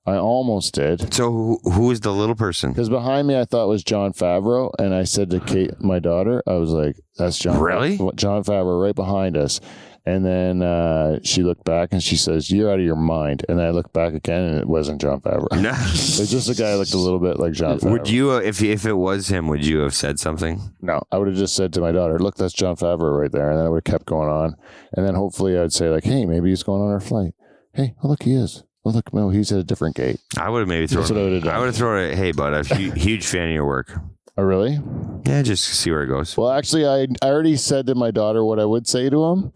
I almost did. So who is the little person? Because behind me, I thought was Jon Favreau, and I said to Kate, my daughter, I was like, "That's Jon. Really? Jon Favreau, right behind us." And then she looked back and she says, "You're out of your mind." And I looked back again, and it wasn't Jon Favreau. No. It's just a guy who looked a little bit like Jon Favreau. Would you, if it was him, would you have said something? No, I would have just said to my daughter, "Look, that's Jon Favreau right there," and then I would have kept going on. And then hopefully I'd say like, "Hey, maybe he's going on our flight. Hey, oh look, he is. Oh look, no, he's at a different gate." I would have maybe thrown. That's what I would have done. I would have thrown it. Hey, bud, I'm a huge fan of your work. Oh, really? Yeah, just see where it goes. Well, actually, I already said to my daughter what I would say to him,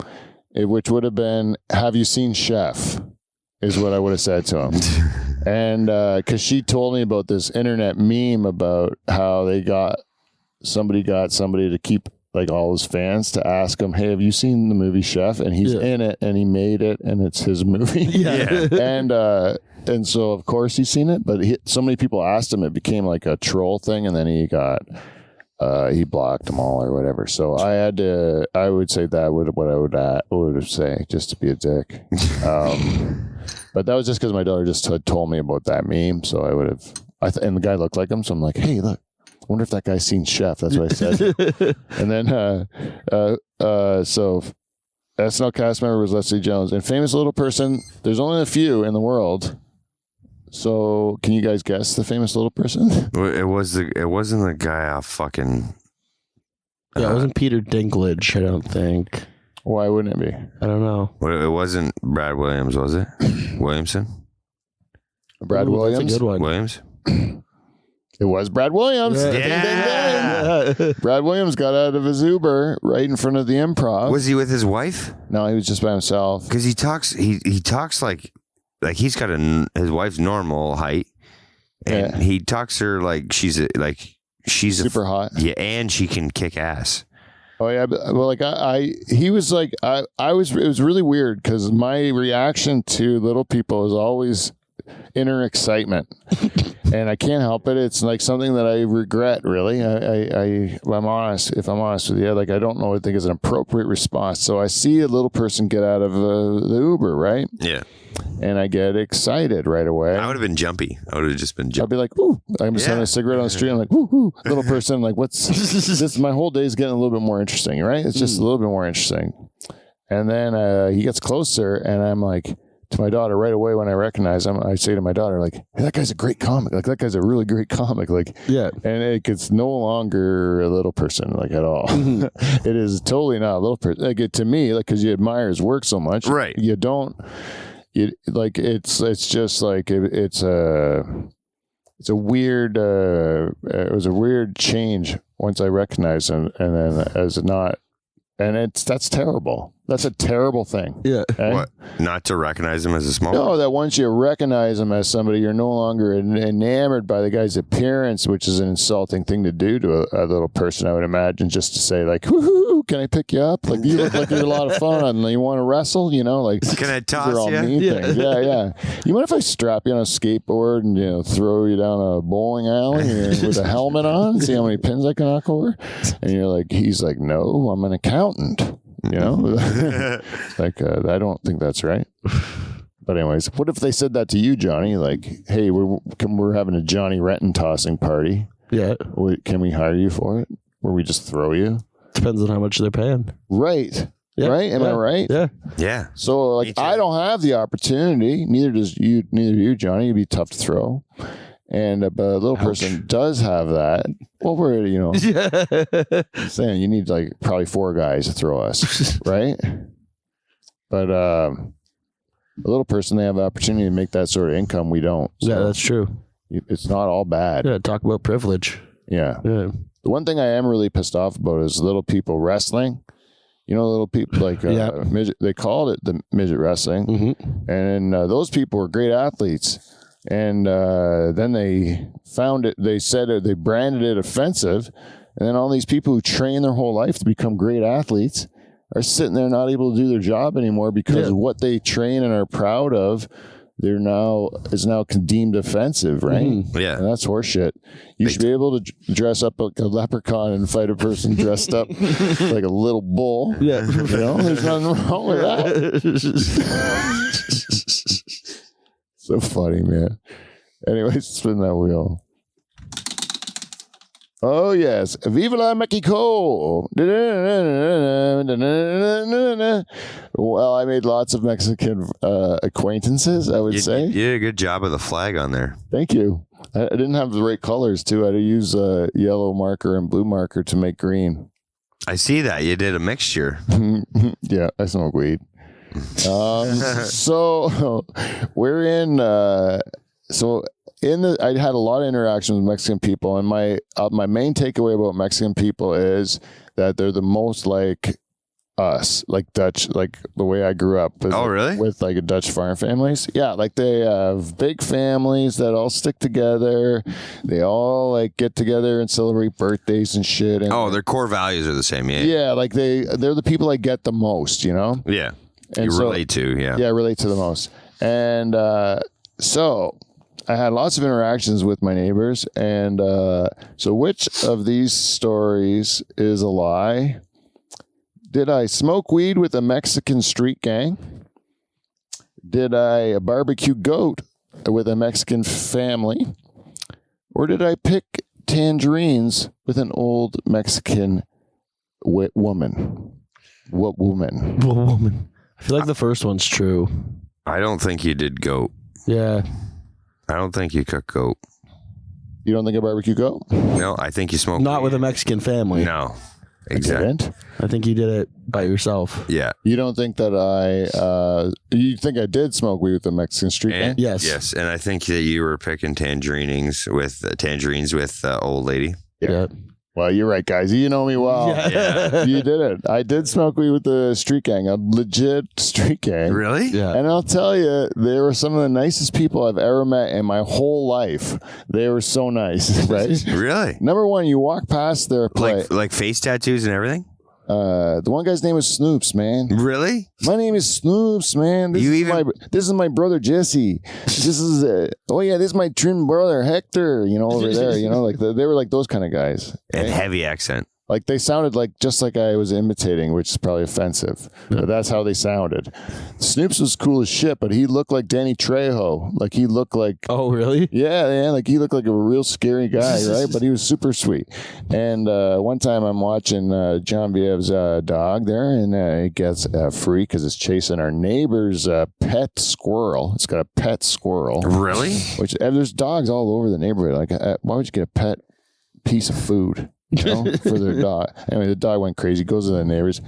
which would have been, "Have you seen Chef?" is what I would have said to him. And because she told me about this internet meme about how somebody got somebody to keep like all his fans to ask him, "Hey, have you seen the movie Chef?" And he's in it and he made it and it's his movie. Yeah. And so of course he's seen it, but so many people asked him, it became like a troll thing, and then he got he blocked them all or whatever. So I would say that what I would say just to be a dick. But that was just because my daughter just had told me about that meme. So I would have, and the guy looked like him. So I'm like, hey, look, I wonder if that guy's seen Chef. That's what I said. And then, so SNL cast member was Leslie Jones, and famous little person. There's only a few in the world. So can you guys guess the famous little person? It wasn't the guy off fucking. Yeah, it wasn't Peter Dinklage, I don't think. Why wouldn't it be? I don't know. It wasn't Brad Williams, was it? Williamson? Brad Ooh, Williams? That's a good one. Williams? It was Brad Williams. Yeah. Ding, ding, ding. Brad Williams got out of his Uber right in front of the Improv. Was he with his wife? No, he was just by himself. Because he talks like he's got his wife's normal height, and Yeah. he talks to her like she's Super hot. Yeah, and she can kick ass. Oh yeah, but, well, like he was like I was. It was really weird because my reaction to little people is always inner excitement, and I can't help it. It's like something that I regret. Really, I'm honest. If I'm honest with you, like I don't know. I think is an appropriate response. So I see a little person get out of the Uber, right, Yeah, and I get excited right away. I would have been jumpy. I would have just been I'll jumpy. be like, ooh, I'm just having Yeah. a cigarette on the street. I'm like, ooh, ooh, little person. Like, what's this? My whole day is getting a little bit more interesting, right? It's just a little bit more interesting. And then he gets closer, and I'm like, to my daughter right away when I recognize him, I say to my daughter, like, hey, that guy's a great comic. Like, that guy's a really great comic. Like, Yeah. and it's no longer a little person, like, at all. It is totally not a little person. Like, to me, like, because you admire his work so much. Right. You don't. Like it's just like it's a weird it was a weird change once I recognized him, and then as not, and that's terrible. That's a terrible thing. Yeah. Okay? What? Not to recognize him as a smoker? No, that once you recognize him as somebody, you're no longer enamored by the guy's appearance, which is an insulting thing to do to a little person, I would imagine, just to say, like, woohoo, can I pick you up? Like, you look like you're a lot of fun, and you want to wrestle, you know? Like, Can I these are toss all you? mean Yeah. things. Yeah. You mind if I strap you on a skateboard and, throw you down a bowling alley with a helmet on, see how many pins I can knock over? And you're like, he's like, no, I'm an accountant. Like, I don't think that's right. But anyways, what if they said that to you, Johnny? Like, hey, we're having a Johnny Renton tossing party. Yeah. Can we hire you for it? Where we just throw you? Depends on how much they're paying. Right. Yeah. Right? Am I right? Yeah. Yeah. So, Me like, too. I don't have the opportunity. Neither do you, Johnny. It'd be tough to throw. And but a little person does have that. Well, we're saying you need like probably 4 guys to throw us, right? But a little person, they have the opportunity to make that sort of income. We don't. So Yeah, that's true. it's not all bad. Yeah. Talk about privilege. Yeah. Yeah. The one thing I am really pissed off about is little people wrestling. Little people like Yeah. midget, they called it the midget wrestling, Mm-hmm. and those people were great athletes. And then they found it. They said they branded it offensive, and then all these people who train their whole life to become great athletes are sitting there not able to do their job anymore because of what they train and are proud of. Is now deemed offensive, right? Mm-hmm. Yeah. And that's horseshit. You should be able to dress up like a leprechaun and fight a person dressed up like a little bull. Yeah. There's nothing wrong with that. So funny, man. Anyways, spin that wheel. Oh, yes. Viva la Mexico. Well, I made lots of Mexican acquaintances, I would You say. did a good job of the flag on there. Thank you. I didn't have the right colors, too. I had to use yellow marker and blue marker to make green. I see that. You did a mixture. Yeah, I smoke weed. So we're in. I had a lot of interactions with Mexican people, and my main takeaway about Mexican people is that they're the most like us, like Dutch, like the way I grew up. Oh, really? With like a Dutch farm families. Yeah, like they have big families that all stick together. They all like get together and celebrate birthdays and shit. And, Oh, their core values are the same. Yeah. yeah, like they're the people I get the most, Yeah. And You so- relate to. Yeah. Yeah, I relate to the most. And so I had lots of interactions with my neighbors, and so which of these stories is a lie? Did I smoke weed with a Mexican street gang? Did I barbecue goat with a Mexican family? Or did I pick tangerines with an old Mexican woman? What woman? Woman. I feel like the first one's true. I don't think you did goat. Yeah. I don't think you cooked goat. You don't think I barbecue goat? No, I think you smoked. Not with a weed. Mexican family. No, I exactly. didn't. I think you did it by yourself. Yeah. You don't think that you think I did smoke weed with the Mexican street gang? And, Yes. Yes, and I think that you were picking tangerines with old lady. Yeah. Well, you're right, guys. You know me well. Yeah. You did it. I did smoke weed with the street gang, a legit street gang. Really? Yeah. And I'll tell you, they were some of the nicest people I've ever met in my whole life. They were so nice, right? Really? Number one, you walk past their place. Like face tattoos and everything? The one guy's name was Snoops, man. Really? My name is Snoops, man. This is my brother Jesse. This is this is my twin brother Hector. Over there. Like they were like those kind of guys. And heavy accent. Like they sounded just like I was imitating, which is probably offensive. But that's how they sounded. Snoops was cool as shit, but he looked like Danny Trejo. Like he looked like Oh, really? yeah, like he looked like a real scary guy, right? But he was super sweet. And one time I'm watching Jean-Viev's dog there, and he gets free because it's chasing our neighbor's pet squirrel. It's got a pet squirrel. Really? Which and there's dogs all over the neighborhood. Like, why would you get a pet piece of food? For their dog. Anyway, the dog went crazy, goes to the neighbors.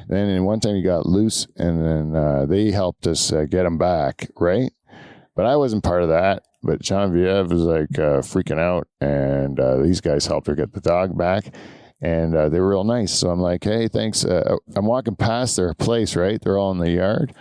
Then one time he got loose, and then they helped us get him back, right? But I wasn't part of that. But Genevieve was like freaking out, and these guys helped her get the dog back, and they were real nice. So I'm like, hey, thanks. I'm walking past their place, right? They're all in the yard.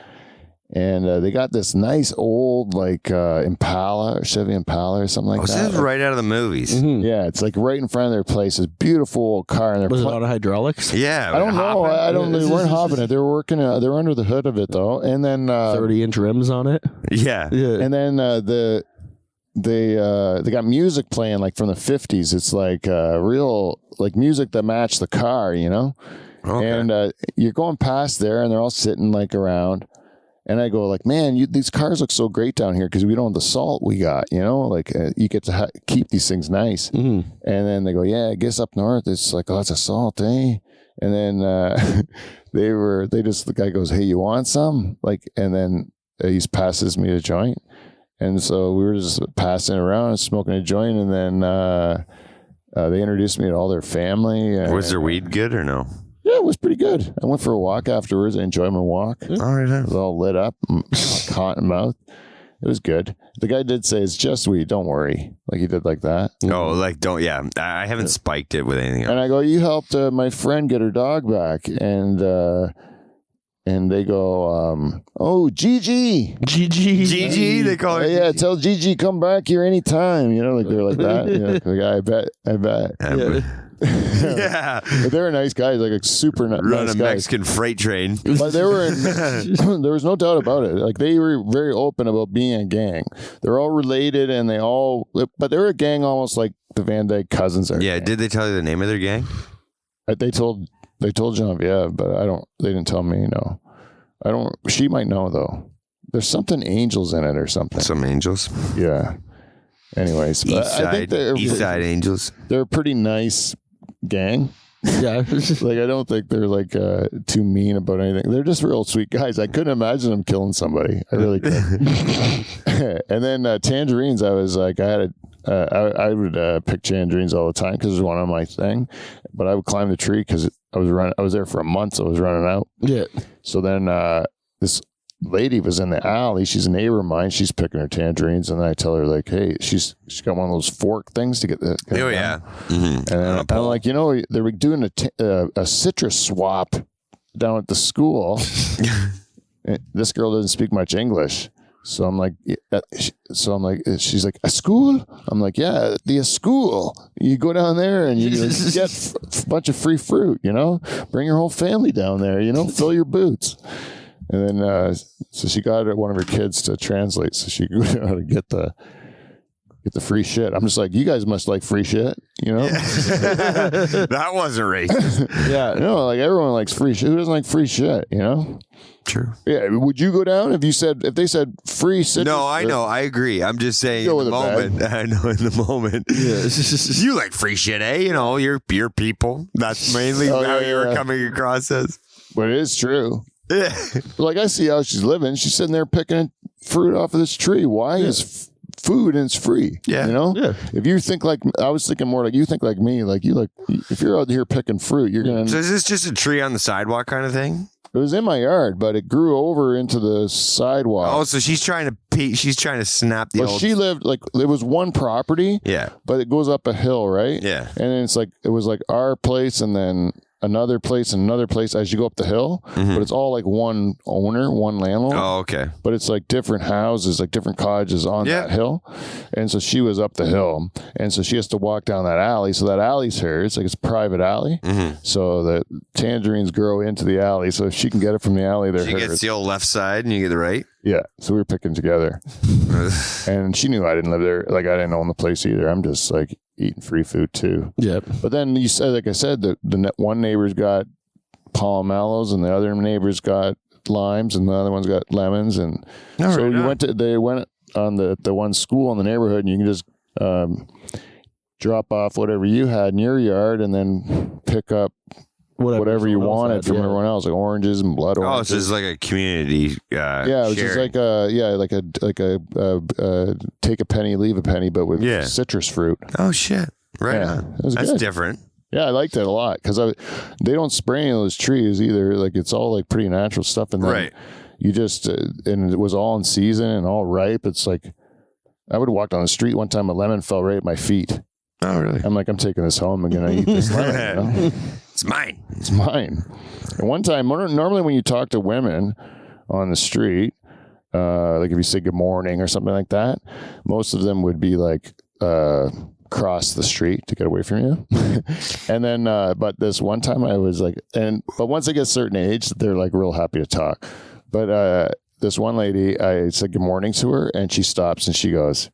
And they got this nice old Impala or Chevy Impala or something like So that. this is right out of the movies. Mhm. Yeah, it's like right in front of their place. This beautiful old car, and they're Was it on hydraulics? Yeah. I don't know. hopping. I don't. They weren't hopping it. They were working. They were under the hood of it though. And then 30-inch rims on it? Yeah. Yeah. and then they got music playing like from the 50s. It's like real like music that matched the car, Okay. And you're going past there, and they're all sitting like around. And I go like, man, these cars look so great down here because we don't have the salt we got, like you get to keep these things nice. Mhm. And then they go, yeah, I guess up north it's like lots of salt, eh? And then the guy goes, hey, you want some? Like, and then he passes me a joint. And so we were just passing around and smoking a joint. And then they introduced me to all their family. Was their weed good or no? Yeah, it was pretty good. I went for a walk afterwards. I enjoyed my walk. It All right. was all lit up, cotton mouth. It was good. The guy did say it's just weed. Don't worry. Like he did like that. Oh, like don't. Yeah, I haven't spiked it with anything else. And I go, you helped my friend get her dog back. And they go, oh, Gigi. GG. GG, they call Oh, it. yeah, tell Gigi come back here anytime. Like they're like that. Like, I bet. Yeah. But they were nice guys, like a super Run nice a guys. Mexican freight train. But they were there was no doubt about it. Like they were very open about being a gang. They're all related, and but they were a gang almost like the Van Dyke cousins are. Yeah. Did they tell you the name of their gang? They told Genevieve, but they didn't tell me. No, I don't. She might know though. There's something angels in it or something. Some angels. Yeah. Anyways, but I think East Side Angels. they're a pretty nice gang. Yeah. Like I don't think they're like too mean about anything. They're just real sweet guys. I couldn't imagine them killing somebody. I really couldn't. And then tangerines. I was like, I would pick tangerines all the time because it was one of my thing. But I would climb the tree because I was there for a month, so I was running out. Yeah. So then this lady was in the alley. She's a neighbor of mine. She's picking her tangerines, and then I tell her like, "Hey, she's got one of those fork things to get the." Oh yeah. Mm-hmm. And then I'm like, they were doing a citrus swap down at the school. This girl doesn't speak much English, so I'm like, she's like, a school? I'm like, yeah, the school. You go down there and you get a bunch of free fruit. Bring your whole family down there. Fill your boots. And then, so she got one of her kids to translate, so she could know how to get the get the free shit. I'm just like, you guys must like free shit, you know? That wasn't racist. Yeah. No, like everyone likes free shit. Who doesn't like free shit, you know? True. Yeah, would you go down if they said free citrus? No, I know. I agree. I'm just saying Go in the with a moment. I know in the moment. Yeah. You like free shit, eh? You know, you're people. That's mainly Oh, how yeah, you were yeah. coming across as. But it is true. Yeah. Like I see how she's living. She's sitting there picking fruit off of this tree. Why is food and it's free? Yeah. You know? Yeah. If you think like, I was thinking more like you think like me, like you like, if you're out here picking fruit, you're going So to, is this just a tree on the sidewalk kind of thing? it was in my yard, but it grew over into the sidewalk. Oh, so she's trying to snap the Well, old. she lived like, it was one property, Yeah. but it goes up a hill, right? Yeah. And then it's like, it was like our place and then another place and another place as you go up the hill, Mhm. but it's all like one owner, one landlord. Oh, okay. But it's like different houses, like different cottages on Yeah. that hill. And so she was up the hill. And so she has to walk down that alley. So that alley's hers. Like it's a private alley. Mhm. So the tangerines grow into the alley. So if she can get it from the alley, they're She hers. gets the old left side and you get the right. Yeah. So we were picking together. And she knew I didn't live there. Like I didn't own the place either. I'm just like eating free food too. Yeah. But then you said, like I said, one neighbor's got pomelos and the other neighbor's got limes and the other one's got lemons. And All so right, they went on the one school in the neighborhood and you can just drop off whatever you had in your yard and then pick up whatever you someone else wanted had, from yeah. everyone else, like oranges and blood Oh, oranges. so it's like a community. Yeah, it was just sharing. like a take a penny, leave a penny, but with Yeah. citrus fruit. Oh shit! Right Yeah, on. it was That's good. different. Yeah, I liked it a lot because they don't spray any of those trees either. Like it's all like pretty natural stuff, and then Right. you just and it was all in season and all ripe. It's like I would walk down the street one time, a lemon fell right at my feet. Oh, really? I'm like, I'm taking this home and gonna eat this lemon. You know? It's mine. It's mine. And one time, normally when you talk to women on the street, like if you say good morning or something like that, most of them would be like cross the street to get away from you. And then, but this one time I was like, but once they get a certain age, they're like real happy to talk. But this one lady, I said good morning to her, and she stops and she goes,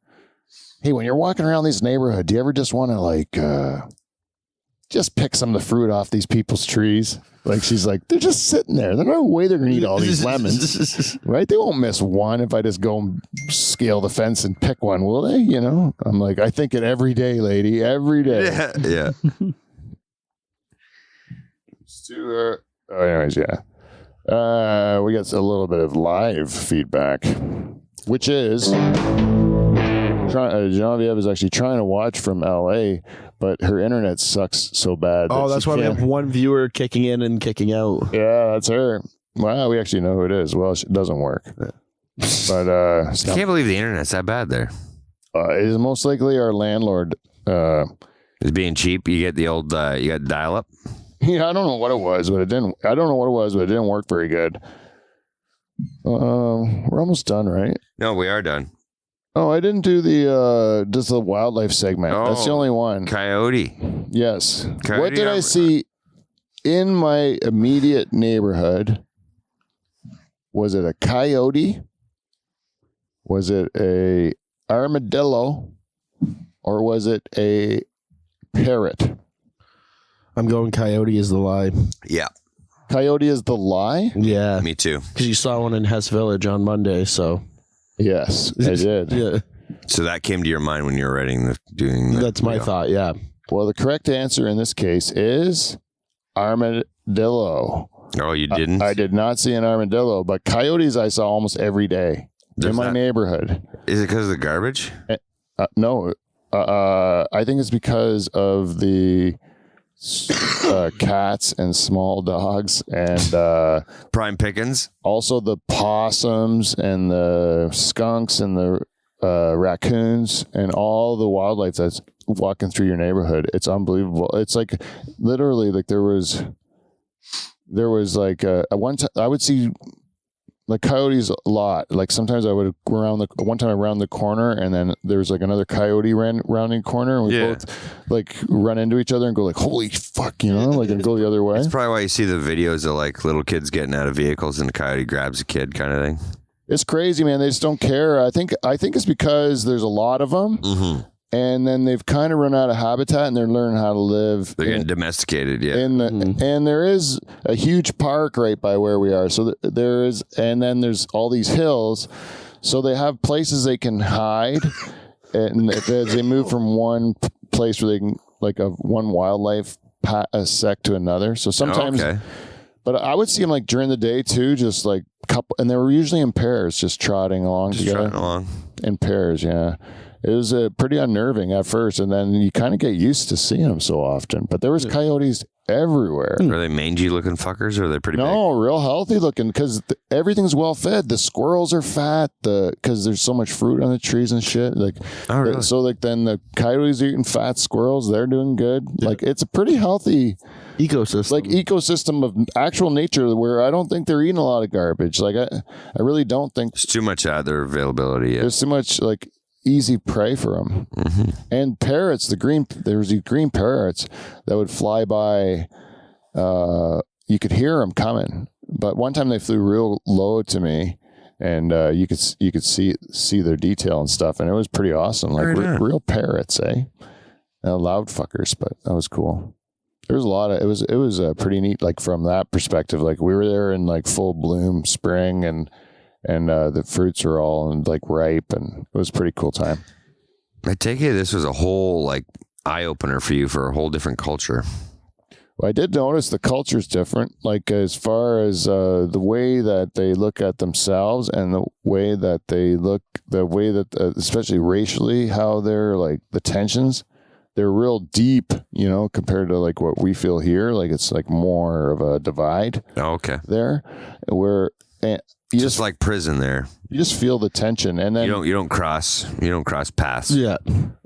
"Hey, when you're walking around this neighborhood, do you ever just want to like just pick some of the fruit off these people's trees?" Like she's like, they're just sitting there. There's no way they're gonna eat all these lemons, right? They won't miss one if I just go and scale the fence and pick one, will they? You know? I'm like, I think it every day, lady, every day. Yeah. Yeah. Anyways, yeah. We got a little bit of live feedback, which is Genevieve is actually trying to watch from LA, but her internet sucks so bad. Oh, that that's she why we can't- have one viewer kicking in and kicking out. Yeah, that's her. Well, we actually know who it is. Well, it doesn't work. But I can't believe the internet's that bad there. it is most likely our landlord. It's being cheap. You get the old, you got dial up. Yeah, I don't know what it was, but it didn't. I don't know what it was, but it didn't work very good. We're almost done, right? No, we are done. Oh, I didn't do the just the wildlife segment. That's the Oh. only one. Coyote. Yes. Coyote What did I armor- see in my immediate neighborhood? Was it a coyote? Was it a armadillo? Or was it a parrot? I'm going coyote is the lie. Yeah, Coyote is the lie? Yeah. me too. Because you saw one in Hess Village on Monday, so. Yes, I did. Yeah. So that came to your mind when you were doing the That's my wheel. thought, yeah. Well, the correct answer in this case is armadillo. Oh, you didn't? I did not see an armadillo, but coyotes I saw almost every day There's in my not- neighborhood. Is it because of the garbage? No, I think it's because of the cats and small dogs, and Prime pickings? also the possums and the skunks and the raccoons and all the wildlife that's walking through your neighborhood. It's unbelievable. It's like literally like there was like a one time I would see like coyotes a lot. Like sometimes I would go around one time around the corner, and then there was like another coyote rounding corner, and we Yeah. both like run into each other and go like, "Holy fuck!" You know, like and go the other way. That's probably why you see the videos of like little kids getting out of vehicles and the coyote grabs a kid kind of thing. It's crazy, man. They just don't care. I think it's because there's a lot of them, and then they've kind of run out of habitat, and they're learning how to live. They're getting domesticated. Yeah. And there is a huge park right by where we are. So there is, and then there's all these hills. So they have places they can hide, and as they move from one place where they can, like one wildlife sect to another. So sometimes. Okay. But I would see them like during the day too, just like couple, and they were usually in pairs, just trotting along together. Trotting along. In pairs, yeah. It was pretty unnerving at first, and then you kind of get used to seeing them so often. But there was coyotes everywhere. Are they mangy looking fuckers, or are they pretty No, real healthy looking because everything's well fed. The squirrels are fat because there's so much fruit on the trees and shit. Like, Oh, really? so like then the coyotes are eating fat squirrels. They're doing good. Like it's a pretty healthy Ecosystem. like ecosystem of actual nature where I don't think they're eating a lot of garbage. Like I really don't think It's too much other availability. Yeah. there's too much like easy prey for them. And parrots, there was these green parrots that would fly by. You could hear them coming, but one time they flew real low to me, and you could see their detail and stuff, and it was pretty awesome. Like Right on. real parrots, eh? Loud fuckers, but that was cool. There was a lot of it was pretty neat. Like from that perspective, like we were there in like full bloom spring, and the fruits are all like ripe, and it was a pretty cool time. I take it this was a whole like eye opener for you for a whole different culture. Well, I did notice the culture's different, like as far as the way that they look at themselves and the way that especially racially, how they're like the tensions, they're real deep, compared to like what we feel here. Like it's like more of a divide Oh, okay. there where you Just like prison there. you just feel the tension. And then, You don't cross paths. yeah.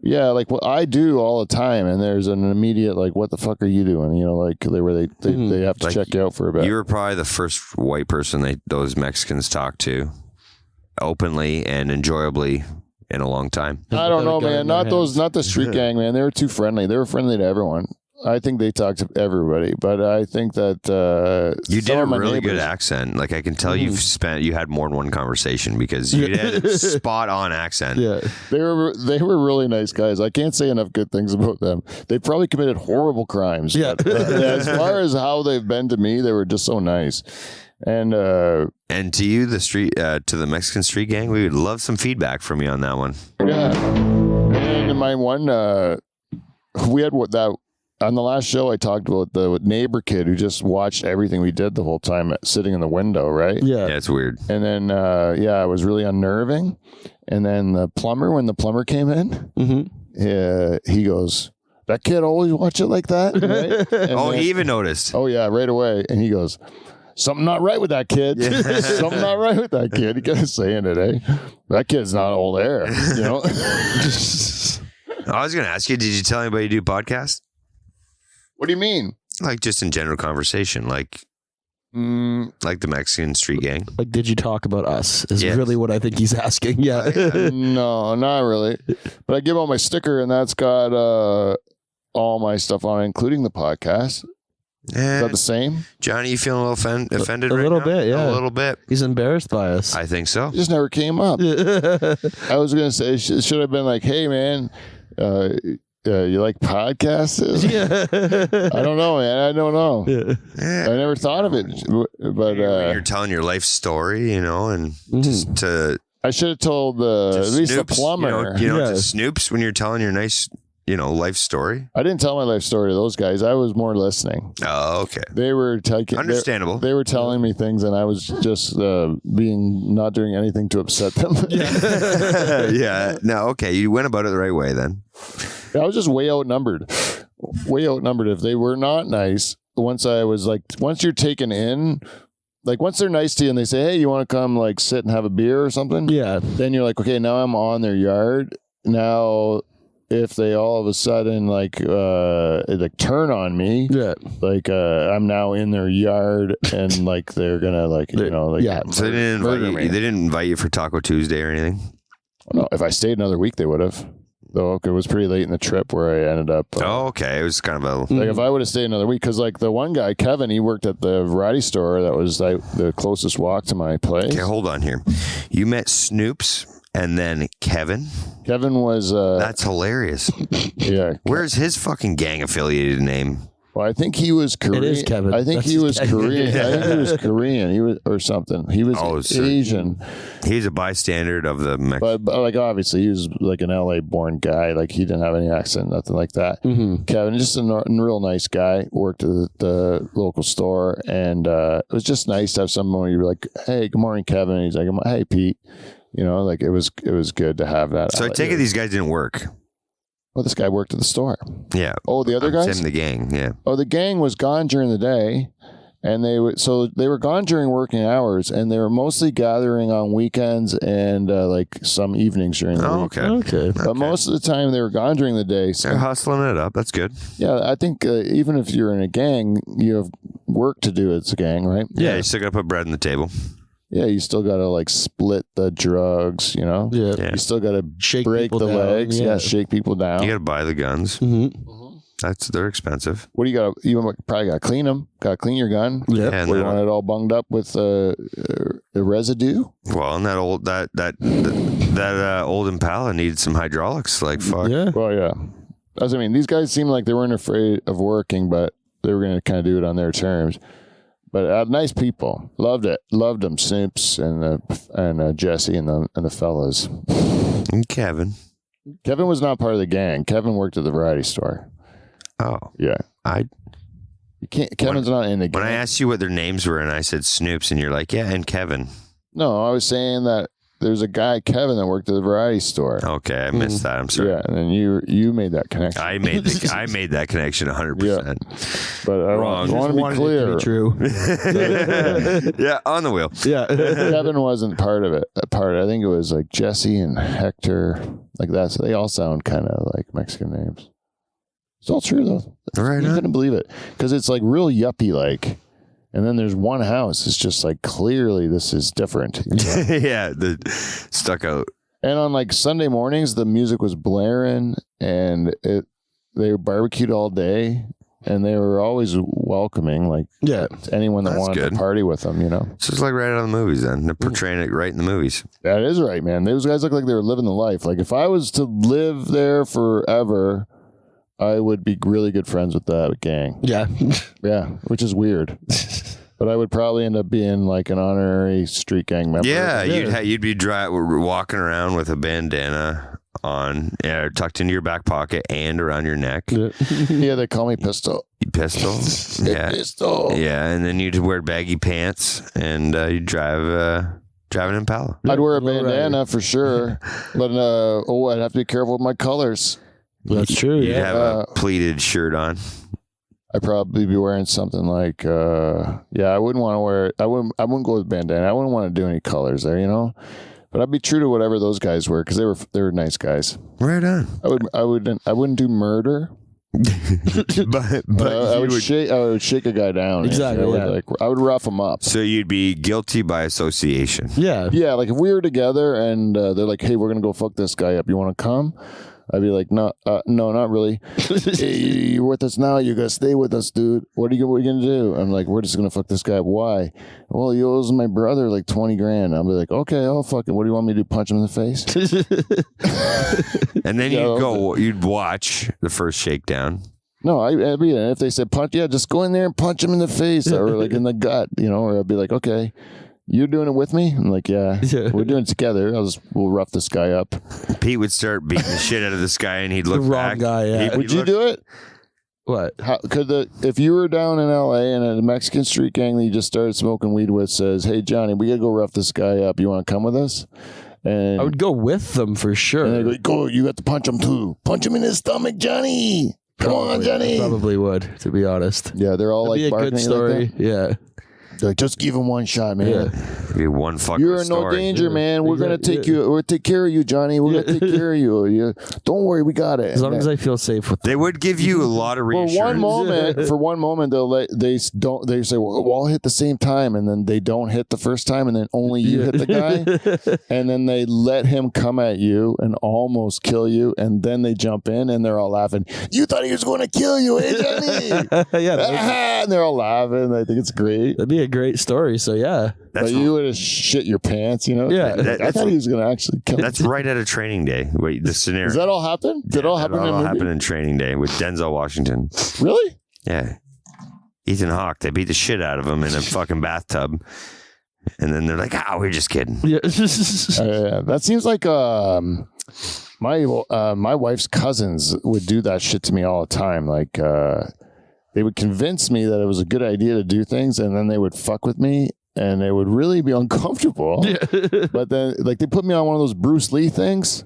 yeah, like what I do all the time. And there's an immediate, like, what the fuck are you doing? Like where they have to Like, check you out for a bit. You were probably the first white person those Mexicans talked to openly and enjoyably in a long time. I don't know, Got a gun man. in their Not the street gang, man. They were too friendly. They were friendly to everyone. I think they talked to everybody, but I think that You some did a of my really good neighbors- accent. Like I can tell you had more than one conversation because you had a spot on accent. Yeah. They were really nice guys. I can't say enough good things about them. They probably committed horrible crimes. Yeah. But, as far as how they've been to me, they were just so nice. And And to you, to the Mexican street gang, we would love some feedback from you on that one. yeah, and my one, we had that. On the last show, I talked about the neighbor kid who just watched everything we did the whole time sitting in the window, right? Yeah. Yeah, it's weird. And then, it was really unnerving. And then when the plumber came in, he goes, "That kid always watch it like that?" Right? And Oh, then- he even noticed. oh yeah, right away. And he goes, "Something not right with that kid. Something not right with that kid." He kept saying it, eh? That kid's not all there, I was going to ask you, did you tell anybody you do podcast? What do you mean? Like just in general conversation, like the Mexican street gang. Like, did you talk about us? Is Yes. really what I think he's asking. Yeah. No, not really. But I give out my sticker, and that's got all my stuff on it, including the podcast. Is that the same? Johnny, you feeling a little offended A right little now? bit, yeah. A little bit. He's embarrassed by us. I think so. It just never came up. I was going to say, should have been like, "Hey, man, you like podcasts?" I don't know, man. I don't know. Yeah. I never thought of it, but You're telling your life story, and just to I should have told at least the Snoops, plumber. to Yeah. Snoops when you're telling your nice, life story. I didn't tell my life story to those guys. I was more listening. Oh, okay. They were taking Understandable. They were telling me things, and I was just not doing anything to upset them. Yeah. No, okay. You went about it the right way then. I was just way outnumbered. If they were not nice, once you're taken in, like once they're nice to you and they say, "Hey, you want to come like sit and have a beer or something?" Yeah. Then you're like, "Okay, now I'm on their yard." Now, if they all of a sudden like turn on me, Yeah. like I'm now in their yard and like they're gonna Yeah. So they didn't murder invite me. you. They didn't invite you for Taco Tuesday or anything. No, if I stayed another week, they would have. though. It was pretty late in the trip where I ended up. Oh, okay. It was kind of a. Like if I would have stayed another week, because like the one guy, Kevin, he worked at the variety store that was like the closest walk to my place. Okay, hold on here. You met Snoops and then Kevin. Kevin was, That's hilarious. yeah. Where's his fucking gang affiliated name? Well, I think he was Korean. It is Kevin. I think That's he his was gang. Korean. I think he was Korean. He was or something. He was Oh, so- Asian, He's a bystander of the but like obviously he was like an LA born guy. Like he didn't have any accent, nothing like that. Mm-hmm. Kevin, just a real nice guy. Worked at the local store, and it was just nice to have someone where you're like, "Hey, good morning, Kevin." And he's like, "Hey, Pete." You know, like it was good to have that. So I take it these guys didn't work. Well, this guy worked at the store. Yeah. Oh, the other guys? Same the gang. Yeah. Oh, the gang was gone during the day, and they were gone during working hours, and they were mostly gathering on weekends and like some evenings during the Oh, week. okay. Okay. But most of the time they were gone during the day. They're So hustling it up. That's good. yeah, I think even if you're in a gang, you have work to do as a gang, right? Yeah. You still got to put bread on the table. Yeah, you still got to like split the drugs, you know? Yeah. Yeah. You still got to Shake break people the down, legs. yeah. Yeah, shake people down. You got to buy the guns. Mm-hmm. They're expensive. What do you got? You probably got to clean them. Got to clean your gun. Yeah. And We then- want it all bunged up with the residue. well, and that old old Impala needed some hydraulics. Like fuck. Yeah. Well, yeah. As I mean, these guys seemed like they weren't afraid of working, but they were going to kind of do it on their terms. But nice people, loved it, loved them, Snoops and Jesse and the fellas. And Kevin. Kevin was not part of the gang. Kevin worked at the variety store. Oh, Yeah, I you can't. Kevin's not in the gang. when I asked you what their names were, and I said Snoops, and you're like, yeah, and Kevin. No, I was saying that there's a guy, Kevin, that worked at the variety store. Okay, I missed that. I'm sorry. Yeah, and then you made that connection. I made that connection 100%. But I Wrong. want to be Wanted it clear. to be true. Yeah, on the wheel. Yeah. Kevin wasn't part of it. I think it was like Jesse and Hector, like that. So they all sound kind of like Mexican names. It's all true though. Right You on. couldn't believe it because it's like real yuppie like, and then there's one house. It's just like clearly this is different. you know? Yeah, the stuck out. And on like Sunday mornings, the music was blaring, and they barbecued all day, and they were always welcoming, like Yeah. to anyone that That's wanted good. to party with them. You know. It's just like right out of the movies. Then they're portraying it right in the movies. That is right, man. Those guys look like they were living the life. Like if I was to live there forever, I would be really good friends with that gang. Yeah. Yeah, which is weird. But I would probably end up being like an honorary street gang member. Yeah, Yeah. you'd be walking around with a bandana on, tucked into your back pocket and around your neck. Yeah, they call me Pistol. Pistol. Yeah. Pistol. Yeah, and then you'd wear baggy pants and you'd drive an Impala. I'd wear a Low bandana for sure. But I'd have to be careful with my colors. That's true. You'd Yeah. have a pleated shirt on. I'd probably be wearing something like I wouldn't want to wear I wouldn't go with bandana. I wouldn't want to do any colors there, you know. But I'd be true to whatever those guys were because they were nice guys. Right on. I wouldn't do murder. but I you would would- shake a guy down. Exactly, I would, yeah. I would rough him up. so you'd be guilty by association. Yeah. Yeah, like if we were together and they're like, "Hey, we're gonna go fuck this guy up. You want to come?" I'd be like, "No, not really. Hey, you're with us now. You gotta stay with us, dude. What are you gonna do?" I'm like, "We're just gonna fuck this guy up. Why?" Well, he owes my brother like 20 grand. I'll be like, "Okay, I'll fuck it. What do you want me to do? Punch him in the face?" And then Yeah, you'd watch the first shakedown. No, I'd be if they said punch, yeah, just go in there and punch him in the face or like in the gut, you know. Or I'd be like, "Okay, you're doing it with me?" I'm like, "Yeah, Yeah. we're doing it together. We'll rough this guy up." Pete would start beating the shit out of this guy, and he'd The look wrong back. guy, yeah. He'd Would you look- do it? What? How could if you were down in LA and a Mexican street gang that you just started smoking weed with says, "Hey Johnny, we gotta go rough this guy up. You want to come with us?" And I would go with them for sure. and they go, "Go, you got to punch him too. Punch him in his stomach, Johnny. Come on, Probably- Johnny." Probably would, to be honest. Yeah, they're all That'd like be a good barking story. like Yeah. They're like, just give him one shot, man. Yeah. Be one fucking You're in no story. danger, man. We're gonna take Yeah. you. We'll take care of you, Johnny. We're gonna take care of you. Don't worry, we got it. As long as I feel safe with They would give you a lot of for reassurance. one moment, they say, well, we'll all hit the same time, and then they don't hit the first time, and then only you hit the guy, and then they let him come at you and almost kill you, and then they jump in and they're all laughing. You thought he was going to kill you, eh, Johnny? Yeah, And they're all laughing. I think it's great. that'd be a great story. So yeah, That's, But you would have shit your pants, you know? Yeah. I thought he was going to actually kill that's you. right out of Training Day. Wait, the scenario. Does that all happen? Did it all happen That in a all movie? happened in Training Day with Denzel Washington. Really? Yeah. Ethan Hawke, they beat the shit out of him in a fucking bathtub. And then they're like, we're just kidding. yeah. That seems like my wife's cousins would do that shit to me all the time. Like they would convince me that it was a good idea to do things, and then they would fuck with me, and it would really be uncomfortable. But then, like, they put me on one of those Bruce Lee things,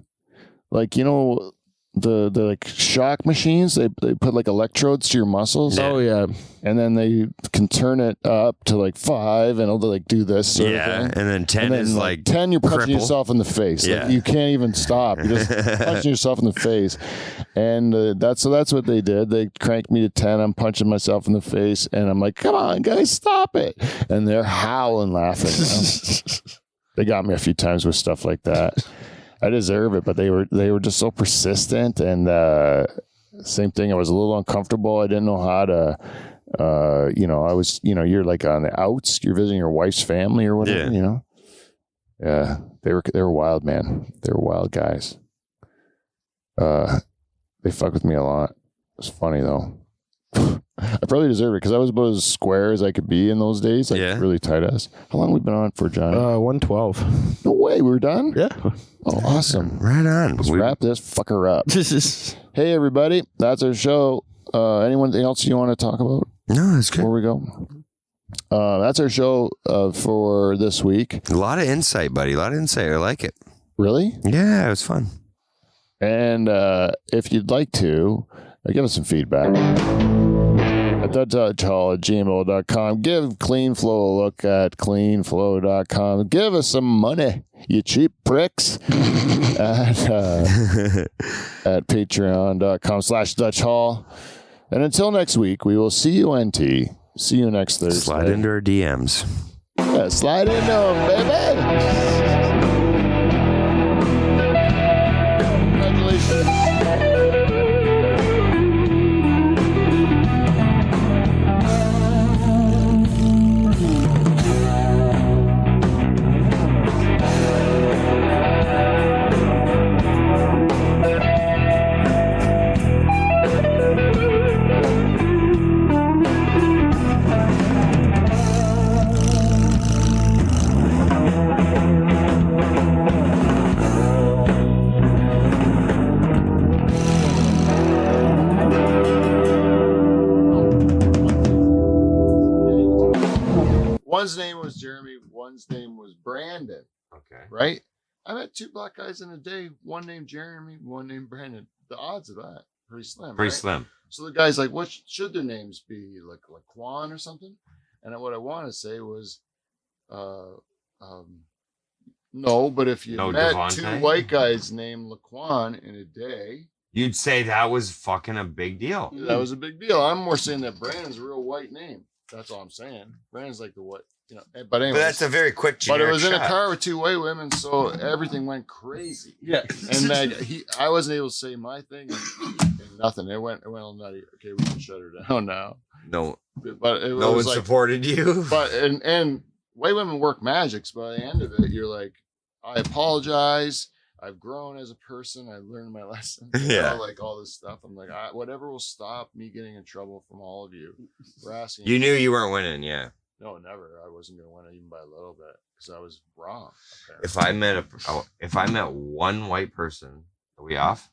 like, you know, the like shock machines. They put like electrodes to your muscles. Oh yeah. And then they can turn it up to like 5, and it'll like do this sort of Yeah. thing. And then 10 And then, is like 10, you're punching cripple. yourself in the face. Yeah. Like, you can't even stop. You're just punching yourself in the face. And that's what they did. They cranked me to 10. I'm punching myself in the face, and I'm like, "Come on, guys, stop it!" And they're howling, laughing. You know? They got me a few times with stuff like that. I deserve it, but they were just so persistent. And same thing. I was a little uncomfortable. I didn't know how to. I was, you're like on the outs, you're visiting your wife's family or whatever, Yeah. Yeah, they were wild, man. They were wild guys. They fuck with me a lot. It's funny though. I probably deserve it because I was about as square as I could be in those days. Like, Yeah. really tight ass. How long have we been on for, Johnny? 112. No way, we're done? Yeah. Oh, awesome. right on. Let's wrap this fucker up. Hey, everybody. That's our show. Anyone else you want to talk about No, that's good. before we go? That's our show for this week. A lot of insight, buddy. A lot of insight. I like it. Really? Yeah, it was fun. And if you'd like to, give us some feedback at thedutchhall@gmail.com. Give Clean Flow a look at cleanflow.com. Give us some money, you cheap pricks, at patreon.com/dutchhall. And until next week, we will see you, NT. See you next Thursday. Slide into our DMs. Yeah, slide into them, baby. Congratulations. One's name was Jeremy. One's name was Brandon. Okay. Right? I met 2 black guys in a day. One named Jeremy, one named Brandon. The odds of that pretty slim. Pretty right? slim. So the guy's like, "What should their names be? Like Laquan or something?" And what I want to say was, no. But if you No, met Devontae? 2 white guys named Laquan in a day, You'd say that was fucking a big deal. that was a big deal. I'm more saying that Brandon's a real white name. That's all I'm saying. Brandon's like the what, But anyway, But that's a very quick But it generic was in a shot. car with 2 white women, so everything went crazy. Yeah. And I wasn't able to say my thing, and nothing. It went all nutty. Okay, we can shut her down now. No, But it no one was like, supported you. but and white women work magics. By the end of it, you're like, I apologize. I've grown as a person. I learned my lesson. Yeah. Like all this stuff. I'm like, whatever will stop me getting in trouble from all of you. We're asking. You knew you weren't winning, yeah. No, never. I wasn't going to win even by a little bit because I was wrong. If I met one white person, are we off?